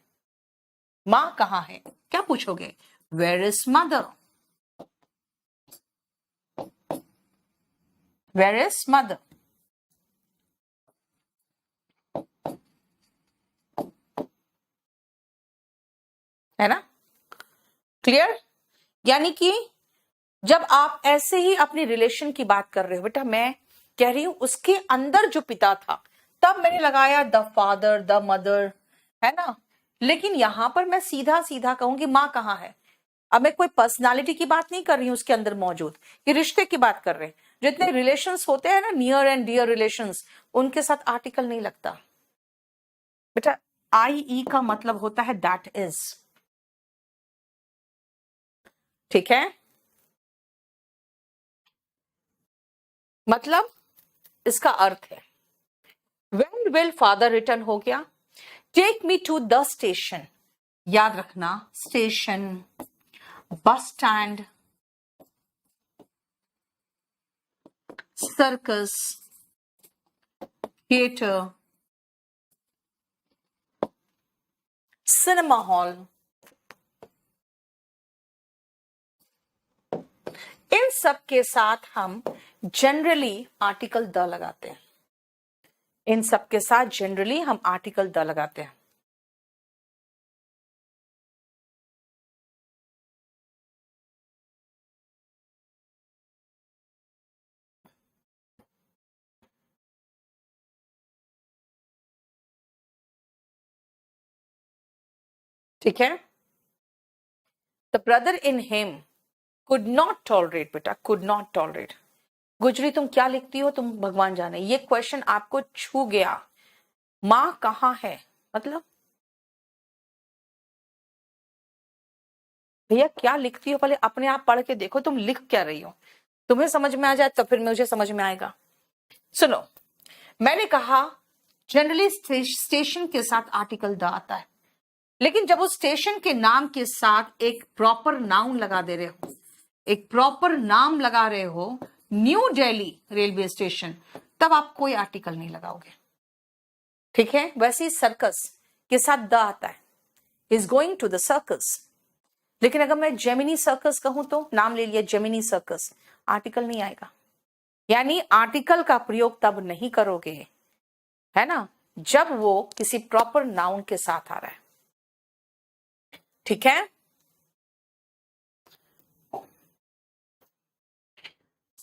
माँ कहाँ है, क्या पूछोगे? Where is mother, where is mother, है ना? क्लियर? यानी कि जब आप ऐसे ही अपनी रिलेशन की बात कर रहे हो, बेटा मैं कह रही हूं उसके अंदर जो पिता था तब मैंने लगाया द फादर द मदर, है ना? लेकिन यहां पर मैं सीधा सीधा कहूंगी माँ कहाँ है। अब मैं कोई पर्सनालिटी की बात नहीं कर रही हूं उसके अंदर मौजूद, ये रिश्ते की बात कर रहे हैं। जितने रिलेशंस होते हैं ना, नियर एंड डियर रिलेशंस, उनके साथ आर्टिकल नहीं लगता बेटा। आई ई का मतलब होता है दैट इज, ठीक है? मतलब इसका अर्थ है व्हेन विल फादर रिटर्न हो गया, take me to the station, याद रखना station, bus stand, circus, theatre, cinema hall, इन सब के साथ हम जनरली आर्टिकल द लगाते हैं। इन सब के साथ जनरली हम आर्टिकल द लगाते हैं। ठीक है। The brother in him could not tolerate, बेटा कुड नॉट टॉलरेट। गुजरी तुम क्या लिखती हो तुम भगवान जाने, ये क्वेश्चन आपको छू गया। माँ कहाँ है, मतलब भैया क्या लिखती हो, पहले अपने आप पढ़ के देखो तुम लिख क्या रही हो, तुम्हें समझ में आ जाए तो फिर मुझे समझ में आएगा। सुनो, मैंने कहा जनरली स्टेशन के साथ आर्टिकल द आता है, लेकिन जब उस स्टेशन के नाम के साथ एक प्रॉपर नाउन लगा दे रहे हो, एक प्रॉपर नाम लगा रहे हो, न्यू दिल्ली रेलवे स्टेशन, तब आप कोई आर्टिकल नहीं लगाओगे। ठीक है। वैसे ही सर्कस के साथ द आता है, is going to the circus. लेकिन अगर मैं जेमिनी सर्कस कहूं तो नाम ले लिया जेमिनी सर्कस, आर्टिकल नहीं आएगा। यानी आर्टिकल का प्रयोग तब नहीं करोगे, है ना, जब वो किसी प्रॉपर नाउन के साथ आ रहा है। ठीक है।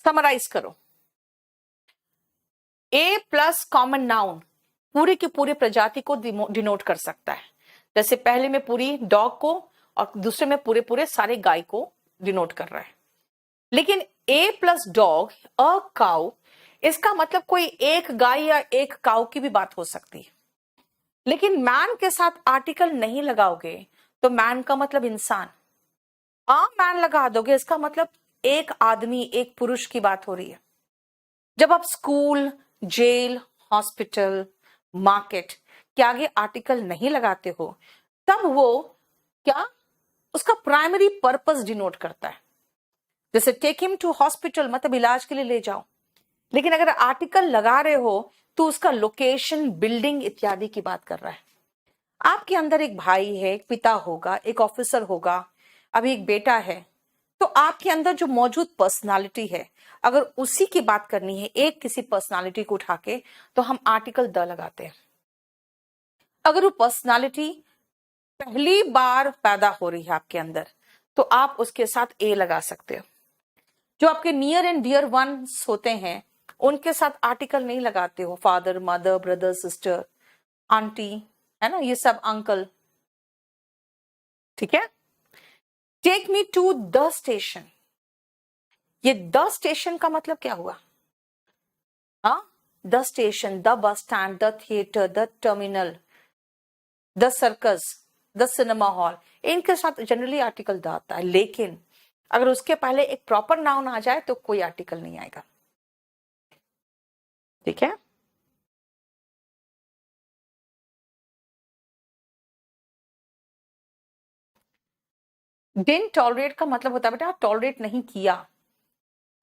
समराइज करो। ए प्लस कॉमन नाउन पूरे के पूरे प्रजाति को डिनोट कर सकता है। जैसे पहले में पूरी डॉग को और दूसरे में पूरे पूरे सारे गाय को डिनोट कर रहा है। लेकिन ए प्लस डॉग अ काउ, इसका मतलब कोई एक गाय या एक काउ की भी बात हो सकती है। लेकिन मैन के साथ आर्टिकल नहीं लगाओगे तो मैन का मतलब इंसान, मैन लगा दोगे इसका मतलब एक आदमी, एक पुरुष की बात हो रही है। जब आप स्कूल, जेल, हॉस्पिटल, मार्केट के आगे आर्टिकल नहीं लगाते हो, तब वो क्या उसका प्राइमरी पर्पस डिनोट करता है। जैसे टेक हिम टू हॉस्पिटल मतलब इलाज के लिए ले जाओ। लेकिन अगर आर्टिकल लगा रहे हो तो उसका लोकेशन, बिल्डिंग इत्यादि की बात कर रहा है। आपके अंदर एक भाई है, एक पिता होगा, एक ऑफिसर होगा, अभी एक बेटा है, तो आपके अंदर जो मौजूद पर्सनालिटी है, अगर उसी की बात करनी है, एक किसी पर्सनालिटी को उठा के, तो हम आर्टिकल द लगाते हैं। अगर वो पर्सनालिटी पहली बार पैदा हो रही है आपके अंदर, तो आप उसके साथ ए लगा सकते हो। जो आपके नियर एंड डियर वंस होते हैं, उनके साथ आर्टिकल नहीं लगाते हो, father, mother, brother, sister, aunty, है ना, ये सब, अंकल। ठीक है। Take me to the station, ये द स्टेशन का मतलब क्या हुआ? The station, the bus stand, the theatre, the terminal, the circus, the cinema hall, इनके साथ जनरली आर्टिकल द आता है। लेकिन अगर उसके पहले एक प्रॉपर नाउन आ जाए तो कोई आर्टिकल नहीं आएगा। ठीक है। डिडंट टॉलरेट का मतलब होता है बेटा टॉलरेट नहीं किया।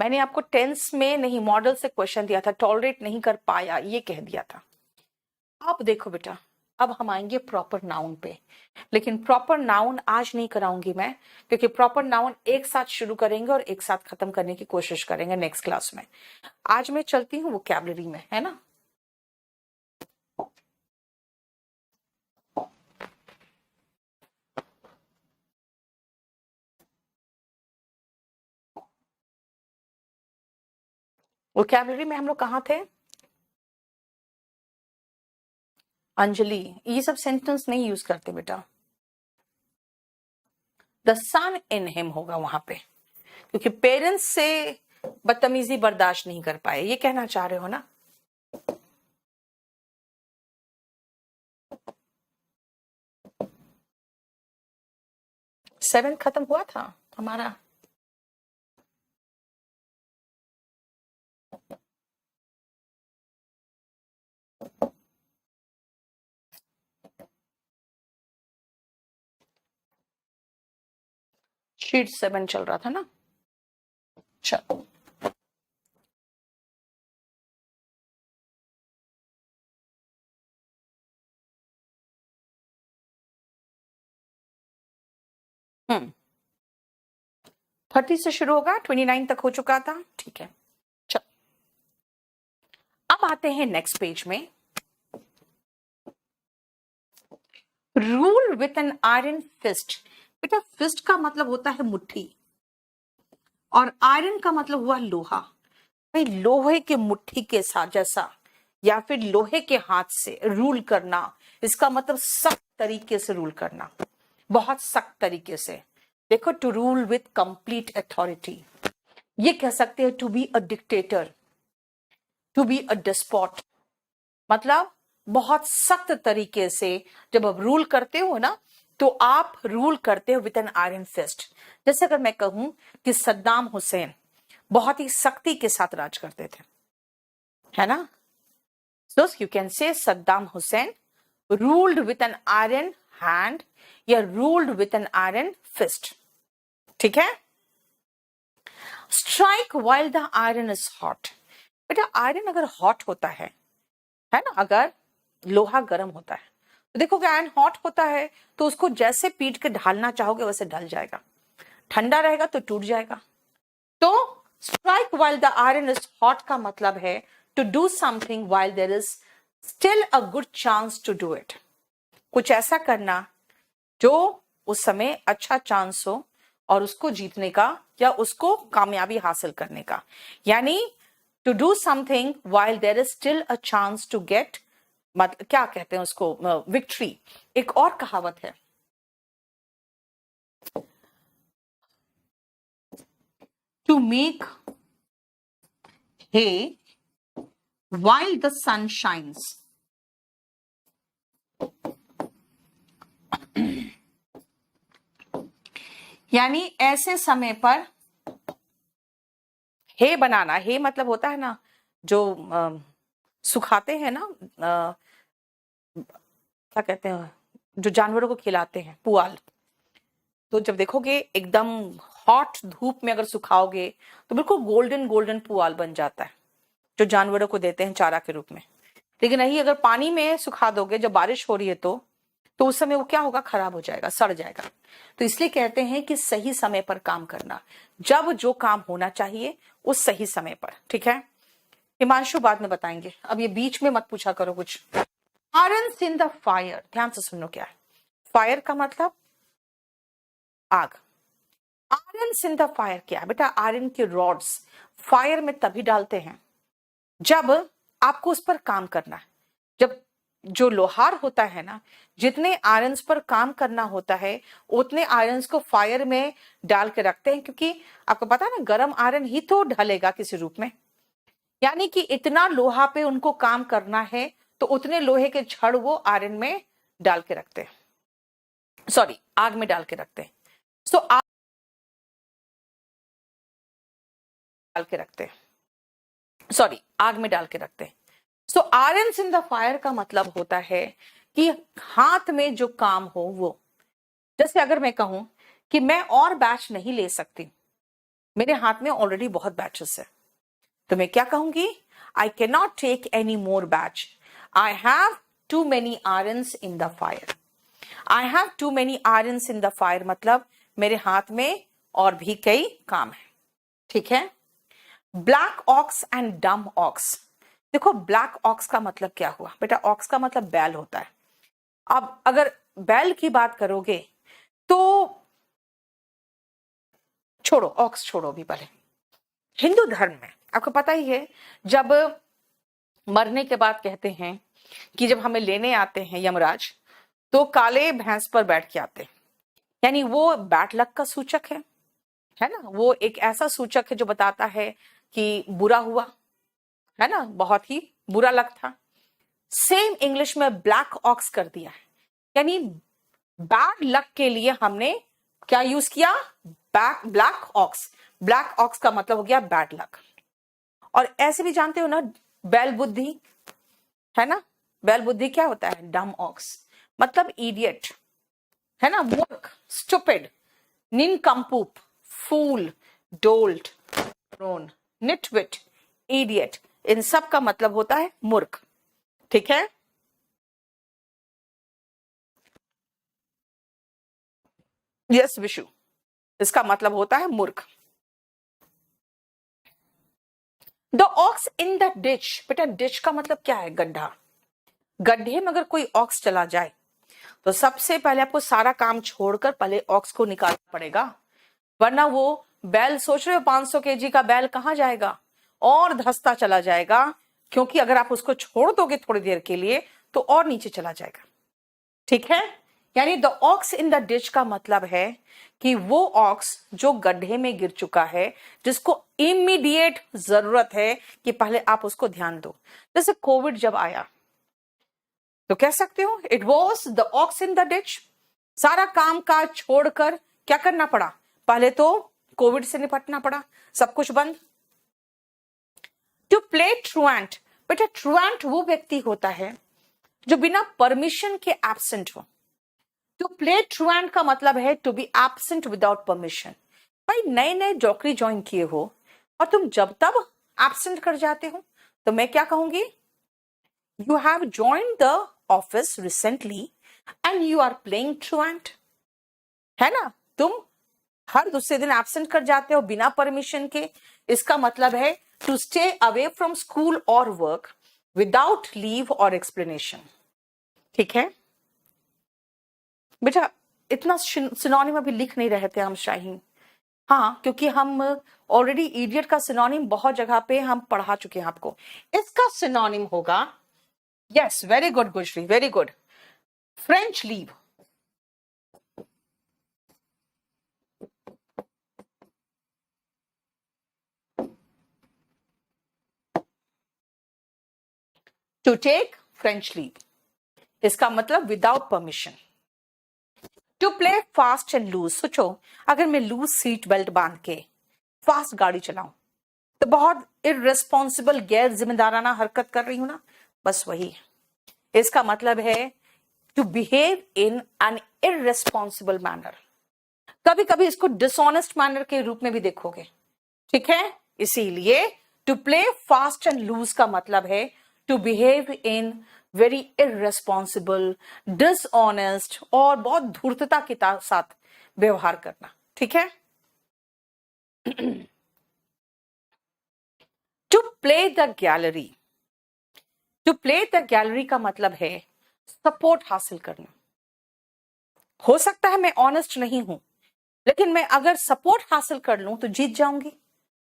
मैंने आपको टेंस में नहीं, मॉडल से क्वेश्चन दिया था, टॉलरेट नहीं कर पाया ये कह दिया था। अब देखो बेटा, अब हम आएंगे प्रॉपर नाउन पे। लेकिन प्रॉपर नाउन आज नहीं कराऊंगी मैं, क्योंकि प्रॉपर नाउन एक साथ शुरू करेंगे और एक साथ खत्म करने की कोशिश करेंगे नेक्स्ट क्लास में। आज मैं चलती हूँ वोकैबुलरी में, है ना। वोकैबुलरी में हम लोग कहाँ थे? अंजलि, ये सब सेंटेंस नहीं यूज करते बेटा। द सन इन हिम होगा वहां पे, क्योंकि पेरेंट्स से बदतमीजी बर्दाश्त नहीं कर पाए, ये कहना चाह रहे हो ना। सेवेंथ खत्म हुआ था हमारा। शीट 7 चल रहा था ना। चलो, हम्म 30 से शुरू होगा, 29 तक हो चुका था। ठीक है। चलो, अब आते हैं नेक्स्ट पेज में। Rule with an iron fist. बेटा फिस्ट का मतलब होता है मुट्ठी, और आयरन का मतलब हुआ लोहा। भाई लोहे के मुट्ठी के साथ जैसा, या फिर लोहे के हाथ से रूल करना, इसका मतलब सख्त तरीके से रूल करना। बहुत सख्त तरीके से। देखो, to rule with complete authority, ये कह सकते हैं to be a dictator, to be a despot, मतलब बहुत सख्त तरीके से जब आप रूल करते हो ना, तो आप रूल करते हो विद एन आयरन फिस्ट। जैसे अगर मैं कहूं कि सद्दाम हुसैन बहुत ही सख्ती के साथ राज करते थे, है ना। सो you can say Saddam Hussein ruled with an iron hand या ruled with an iron fist, ठीक है। Strike while the iron is hot, बेटा आयरन अगर हॉट होता है ना, अगर लोहा गर्म होता है तो देखोगे आयरन हॉट होता है तो उसको जैसे पीट के ढालना चाहोगे वैसे ढल जाएगा, ठंडा रहेगा तो टूट जाएगा। तो strike while the iron is hot का मतलब है to do something while there is still a good chance to do it, कुछ ऐसा करना जो उस समय अच्छा चांस हो और उसको जीतने का या उसको कामयाबी हासिल करने का, यानी to do something while there is still a chance to get, मतलब क्या कहते हैं उसको, विक्ट्री। एक और कहावत है, to make hay while the sun shines, यानी ऐसे समय पर हे बनाना। हे मतलब होता है ना जो सुखाते हैं ना, क्या कहते हैं, जो जानवरों को खिलाते हैं, पुआल। तो जब देखोगे एकदम हॉट धूप में अगर सुखाओगे तो बिल्कुल गोल्डन गोल्डन पुआल बन जाता है, जो जानवरों को देते हैं चारा के रूप में। लेकिन नहीं, अगर पानी में सुखा दोगे जब बारिश हो रही है तो उस समय वो क्या होगा, खराब हो जाएगा, सड़ जाएगा। तो इसलिए कहते हैं कि सही समय पर काम करना, जब जो काम होना चाहिए उस सही समय पर, ठीक है। हिमांशु बाद में बताएंगे, अब ये बीच में मत पूछा करो कुछ। आयरन्स इन द फायर, ध्यान से सुनो क्या है। फायर का मतलब आग। आयरन्स इन द फायर क्या है बेटा, आयरन के रॉड्स फायर में तभी डालते हैं जब आपको उस पर काम करना है। जब जो लोहार होता है ना, जितने आयरन्स पर काम करना होता है उतने आयरन्स को फायर में डाल के रखते हैं, क्योंकि आपको पता है ना गर्म आयरन ही तो ढलेगा किसी रूप में, यानी कि इतना लोहा पे उनको काम करना है तो उतने लोहे के छड़ वो आयरन में डाल के रखते हैं, सॉरी आग में डाल के रखते हैं। सो आग डाल के रखते हैं, सॉरी आग में डाल के रखते हैं। सो आयरन्स इन द फायर का मतलब होता है कि हाथ में जो काम हो वो। जैसे अगर मैं कहूं कि मैं और बैच नहीं ले सकती, मेरे हाथ में ऑलरेडी बहुत बैचेस है, तो मैं क्या कहूंगी, I can not take any more batch, I have too many irons in the fire. I have too many irons in the fire मतलब मेरे हाथ में और भी कई काम है, ठीक है। ब्लैक ऑक्स एंड डम ऑक्स, देखो ब्लैक ऑक्स का मतलब क्या हुआ बेटा, ऑक्स का मतलब बैल होता है। अब अगर बैल की बात करोगे तो छोड़ो, ऑक्स छोड़ो भी पहले। हिंदू धर्म में आपको पता ही है, जब मरने के बाद कहते हैं कि जब हमें लेने आते हैं यमराज तो काले भैंस पर बैठ के आते हैं, यानी वो बैड लक का सूचक है ना। वो एक ऐसा सूचक है जो बताता है कि बुरा हुआ, है ना, बहुत ही बुरा लक था। सेम इंग्लिश में ब्लैक ऑक्स कर दिया है, यानी बैड लक के लिए हमने क्या यूज किया, ब्लैक ऑक्स। ब्लैक ऑक्स का मतलब हो गया बैड लक। और ऐसे भी जानते हो ना बैल बुद्धि, है ना, बैल बुद्धि क्या होता है, डम ऑक्स मतलब इडियट, है ना, मूर्ख, स्टूपिड, निनकम्पूप, फूल, डोल्ट, रोन, निटविट, इडियट, इन सब का मतलब होता है मूर्ख, ठीक है। यस विशु, इसका मतलब होता है मूर्ख। The ox in the ditch, बेटा डिच का मतलब क्या है, गड्ढा। गड्ढे में अगर कोई ऑक्स चला जाए तो सबसे पहले आपको सारा काम छोड़कर पहले ऑक्स को निकालना पड़ेगा, वरना वो बैल, सोच रहे हो 500 केजी का बैल कहां जाएगा और धंसता चला जाएगा, क्योंकि अगर आप उसको छोड़ दोगे थोड़ी देर के लिए तो और नीचे चला जाएगा, ठीक है। यानी the ox in the ditch का मतलब है कि वो ऑक्स जो गड्ढे में गिर चुका है, जिसको इमीडिएट जरूरत है कि पहले आप उसको ध्यान दो। जैसे कोविड जब आया तो कह सकते हो it was the ox in the ditch. सारा काम काज छोड़कर क्या करना पड़ा, पहले तो कोविड से निपटना पड़ा, सब कुछ बंद। टू प्ले ट्रुएंट, बेटा ट्रुएंट वो व्यक्ति होता है जो बिना परमिशन के एब्सेंट हो। टू प्ले ट्रुएंट का मतलब है to be absent without permission. भाई नए नए जॉकरी ज्वाइन किए हो और तुम जब तब एब्सेंट कर जाते हो, तो मैं क्या कहूंगी, you have joined the office recently and you are playing truant, है ना। तुम हर दूसरे दिन एब्सेंट कर जाते हो बिना परमिशन के। इसका मतलब है to stay away from school और वर्क विदाउट लीव और एक्सप्लेनेशन। ठीक है बेटा, इतना सिनोनिम अभी लिख नहीं रहे थे हम शाहीन। हाँ, क्योंकि हम ऑलरेडी इडियट का सिनोनिम बहुत जगह पे हम पढ़ा चुके हैं आपको। इसका सिनोनिम होगा, yes very good Gujari, very good, French leave. To take French leave, इसका मतलब without permission. To play fast and loose, सोचो अगर मैं लूज सीट बेल्ट बांध के फास्ट गाड़ी चलाऊं तो बहुत इररिस्पॉन्सिबल, गैर जिम्मेदाराना हरकत कर रही हूं ना, बस वही है। इसका मतलब है to behave in an irresponsible manner. कभी कभी इसको डिसऑनेस्ट मैनर के रूप में भी देखोगे, ठीक है। इसीलिए to play fast and loose का मतलब है to behave in very irresponsible, dishonest और बहुत धूर्तता के साथ व्यवहार करना, ठीक है। To play the gallery, to play the gallery का मतलब है सपोर्ट हासिल करना। हो सकता है मैं ऑनेस्ट नहीं हूं, लेकिन मैं अगर सपोर्ट हासिल कर लूं तो जीत जाऊंगी,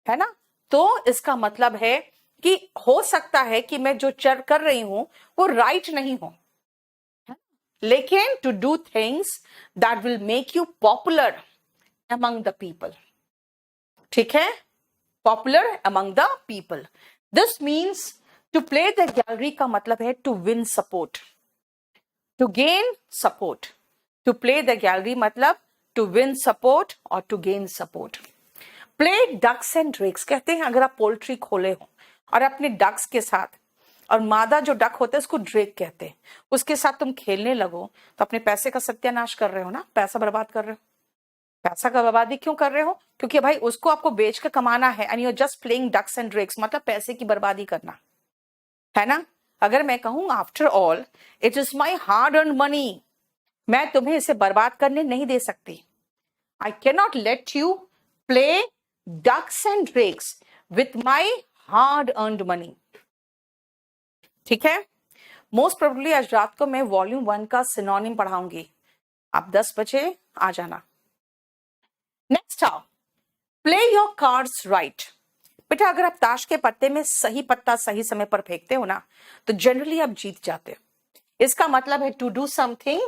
है ना। तो इसका मतलब है कि हो सकता है कि मैं जो चर कर रही हूं वो राइट नहीं हो, लेकिन to do things that will make you popular among the people, ठीक है, popular among the people. This means to play the gallery का मतलब है to win support, to gain support. To play the gallery मतलब टू विन सपोर्ट और to gain support. Play ducks and drakes, कहते हैं अगर आप पोल्ट्री खोले हो और अपने डक्स के साथ, और मादा जो डक होता है उसको ड्रेक कहते हैं, उसके साथ तुम खेलने लगो तो अपने पैसे का सत्यानाश कर रहे हो ना, पैसा बर्बाद कर रहे हो। पैसा का बर्बादी क्यों कर रहे हो, क्योंकि भाई उसको आपको बेच कर कमाना है, and you are just playing ducks and drakes, मतलब पैसे की बर्बादी करना, है ना। अगर मैं कहूं after all it is my hard earn money, मैं तुम्हें इसे बर्बाद करने नहीं दे सकती। I can not let you play ducks and drakes with my hard earned money, ठीक है। मोस्ट प्रोबेबली आज रात को मैं वॉल्यूम 1 का सिनोनिम पढ़ाऊंगी, आप 10 बजे आ जाना। नेक्स्ट आओ, प्ले योर कार्ड्स राइट। बेटा अगर आप ताश के पत्ते में सही पत्ता सही समय पर फेंकते हो ना, तो जनरली आप जीत जाते हो। इसका मतलब है to do something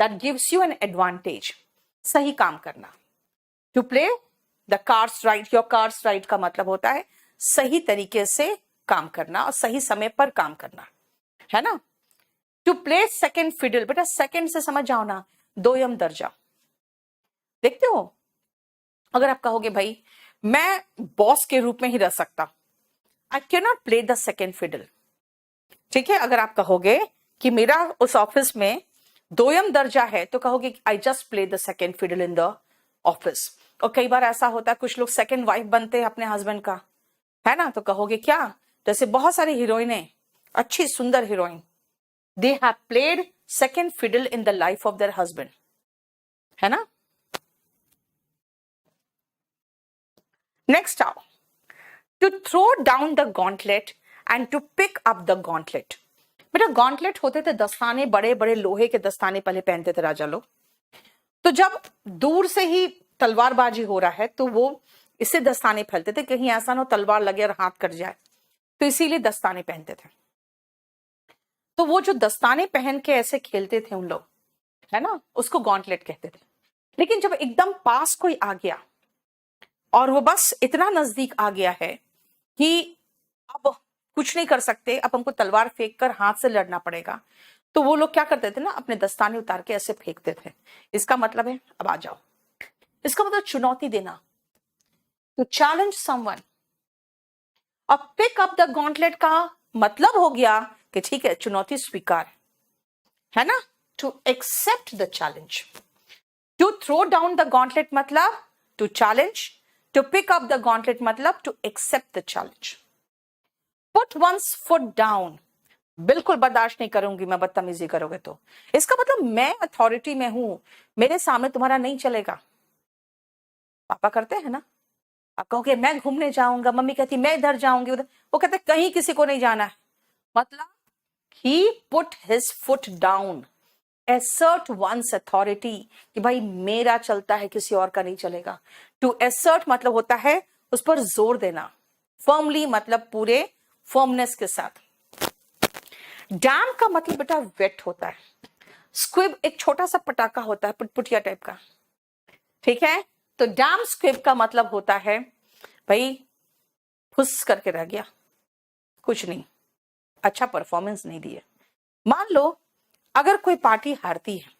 that gives you an advantage, सही काम करना। To play the cards right, your cards right का मतलब होता है सही तरीके से काम करना और सही समय पर काम करना, है ना। टू प्ले सेकेंड फिडल, बेटा सेकेंड से समझ जाओ ना, दोयम दर्जा। देखते हो अगर आप कहोगे भाई मैं बॉस के रूप में ही रह सकता, I can not play the second fiddle, ठीक है। अगर आप कहोगे कि मेरा उस ऑफिस में दोयम दर्जा है, तो कहोगे I just play the second fiddle in the office. और कई बार ऐसा होता है कुछ लोग सेकेंड वाइफ बनते हैं अपने हस्बैंड का, है ना। तो कहोगे क्या, जैसे बहुत सारी हीरोइनें, अच्छी सुंदर heroine, they have played second fiddle in the life of their husband, है ना। नेक्स्ट आओ, to throw down the gauntlet and to pick up the gauntlet. बेटा गॉन्टलेट होते थे दस्ताने, बड़े बड़े लोहे के दस्ताने पहले पहनते थे राजा लोग। तो जब दूर से ही तलवारबाजी हो रहा है तो वो इससे दस्ताने फैलते थे, कहीं ऐसा ना हो तलवार लगे और हाथ कट जाए, तो इसीलिए दस्ताने पहनते थे। तो वो जो दस्ताने पहन के ऐसे खेलते थे उन लोग, है ना, उसको गॉन्टलेट कहते थे। लेकिन जब एकदम पास कोई आ गया और वो बस इतना नजदीक आ गया है कि अब कुछ नहीं कर सकते, अब हमको तलवार फेंक कर हाथ से लड़ना पड़ेगा, तो वो लोग क्या करते थे ना, अपने दस्ताने उतार के ऐसे फेंकते थे। इसका मतलब है अब आ जाओ, इसका मतलब चुनौती देना, टू चैलेंज समवन। अब पिक अप द गॉन्टलेट का मतलब हो गया कि ठीक है, चुनौती स्वीकार, है ना, to accept the challenge. To throw down the gauntlet मतलब to challenge, to pick up the gauntlet मतलब to accept the challenge. Put one's foot down, बिल्कुल बर्दाश्त नहीं करूंगी मैं बदतमीजी करोगे तो। इसका मतलब मैं अथॉरिटी में हूं, मेरे सामने तुम्हारा नहीं चलेगा। पापा करते हैं ना, आप कहोगे मैं घूमने जाऊंगा, मम्मी कहती मैं इधर जाऊंगी उधर, वो कहते कहीं किसी को नहीं जाना है। मतलब he put his foot down, assert one's authority, कि भाई मेरा चलता है, किसी और का नहीं चलेगा। to assert मतलब होता है उस पर जोर देना, firmly मतलब पूरे फर्मनेस के साथ। डैम का मतलब बेटा वेट होता है। स्क्विब एक छोटा सा पटाखा होता है, पुटपुटिया टाइप का, ठीक है। तो डैम स्क्विब का मतलब होता है भाई फुस करके रह गया, कुछ नहीं, अच्छा परफॉर्मेंस नहीं दिए। मान लो अगर कोई पार्टी हारती है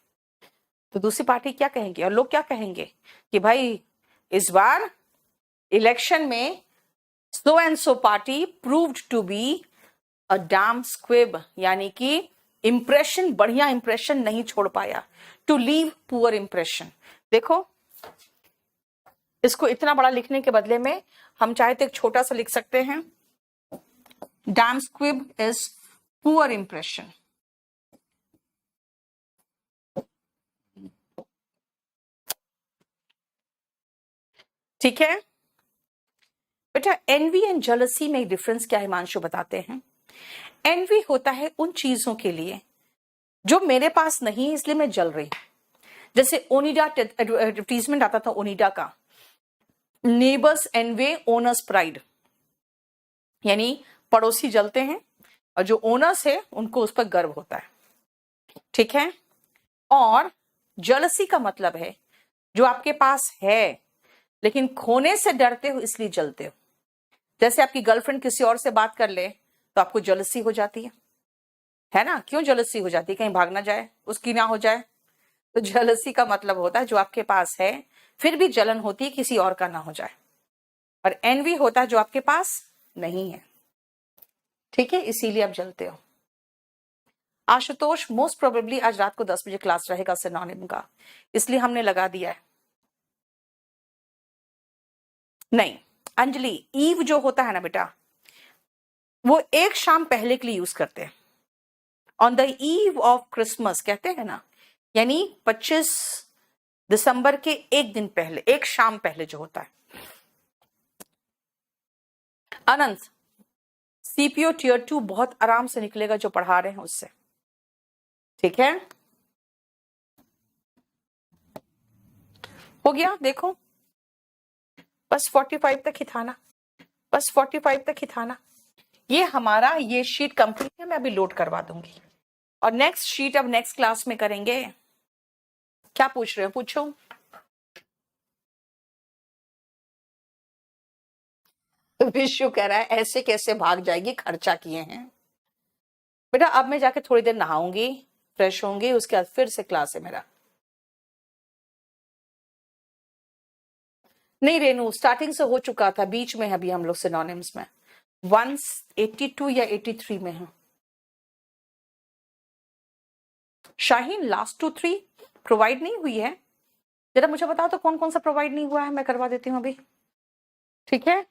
तो दूसरी पार्टी क्या कहेंगे, और लोग क्या कहेंगे कि भाई इस बार इलेक्शन में so and so party proved to be a damp squib, यानी कि इंप्रेशन, बढ़िया इंप्रेशन नहीं छोड़ पाया, टू लीव पुअर इंप्रेशन। देखो इसको इतना बड़ा लिखने के बदले में हम चाहे तो एक छोटा सा लिख सकते हैं, dam squib is poor impression. ठीक है बेटा, एनवी एंड जेलसी में एक डिफरेंस क्या है हिमांशु बताते हैं। एनवी होता है उन चीजों के लिए जो मेरे पास नहीं है इसलिए मैं जल रही, जैसे ओनिडा एडवर्टीजमेंट आता था ओनिडा का, नेबर्स एनवे ओनर्स प्राइड, यानी पड़ोसी जलते हैं और जो ओनर्स है उनको उस पर गर्व होता है, ठीक है। और जेलसी का मतलब है जो आपके पास है लेकिन खोने से डरते हो इसलिए जलते हो। जैसे आपकी गर्लफ्रेंड किसी और से बात कर ले तो आपको जेलसी हो जाती है ना, क्यों जेलसी हो जाती है, कहीं भाग ना जाए, उसकी ना हो जाए। तो जेलसी का मतलब होता है जो आपके पास है फिर भी जलन होती है किसी और का ना हो जाए, और एनवी होता है जो आपके पास नहीं है, ठीक है, इसीलिए आप जलते हो। आशुतोष मोस्ट प्रोबेबली आज रात को 10 बजे क्लास रहेगा सिनोनिम का, इसलिए हमने लगा दिया है। नहीं अंजलि, ईव जो होता है ना बेटा वो एक शाम पहले के लिए यूज करते हैं, on the eve of Christmas कहते हैं ना, यानी 25 दिसंबर के एक दिन पहले, एक शाम पहले जो होता है। अनंत, सीपीओ टियर 2 बहुत आराम से निकलेगा जो पढ़ा रहे हैं उससे, ठीक है, हो गया। देखो बस 45 तक ही था ना, बस 45 तक ही था ना। ये हमारा ये शीट कंप्लीट है, मैं अभी लोड करवा दूंगी और नेक्स्ट शीट अब नेक्स्ट क्लास में करेंगे। क्या पूछ रहे हो, पूछो। विशु कह रहा है ऐसे कैसे भाग जाएगी, खर्चा किए हैं। बेटा अब मैं जाके थोड़ी देर नहाऊंगी, फ्रेश होंगी, उसके बाद फिर से क्लास है मेरा। नहीं रेनू, स्टार्टिंग से हो चुका था, बीच में अभी हम लोग सिनोनिम्स में 182 या 83 में है। शाहीन लास्ट 2-3 प्रोवाइड नहीं हुई है, जरा मुझे बताओ तो कौन कौन सा प्रोवाइड नहीं हुआ है, मैं करवा देती हूँ अभी, ठीक है।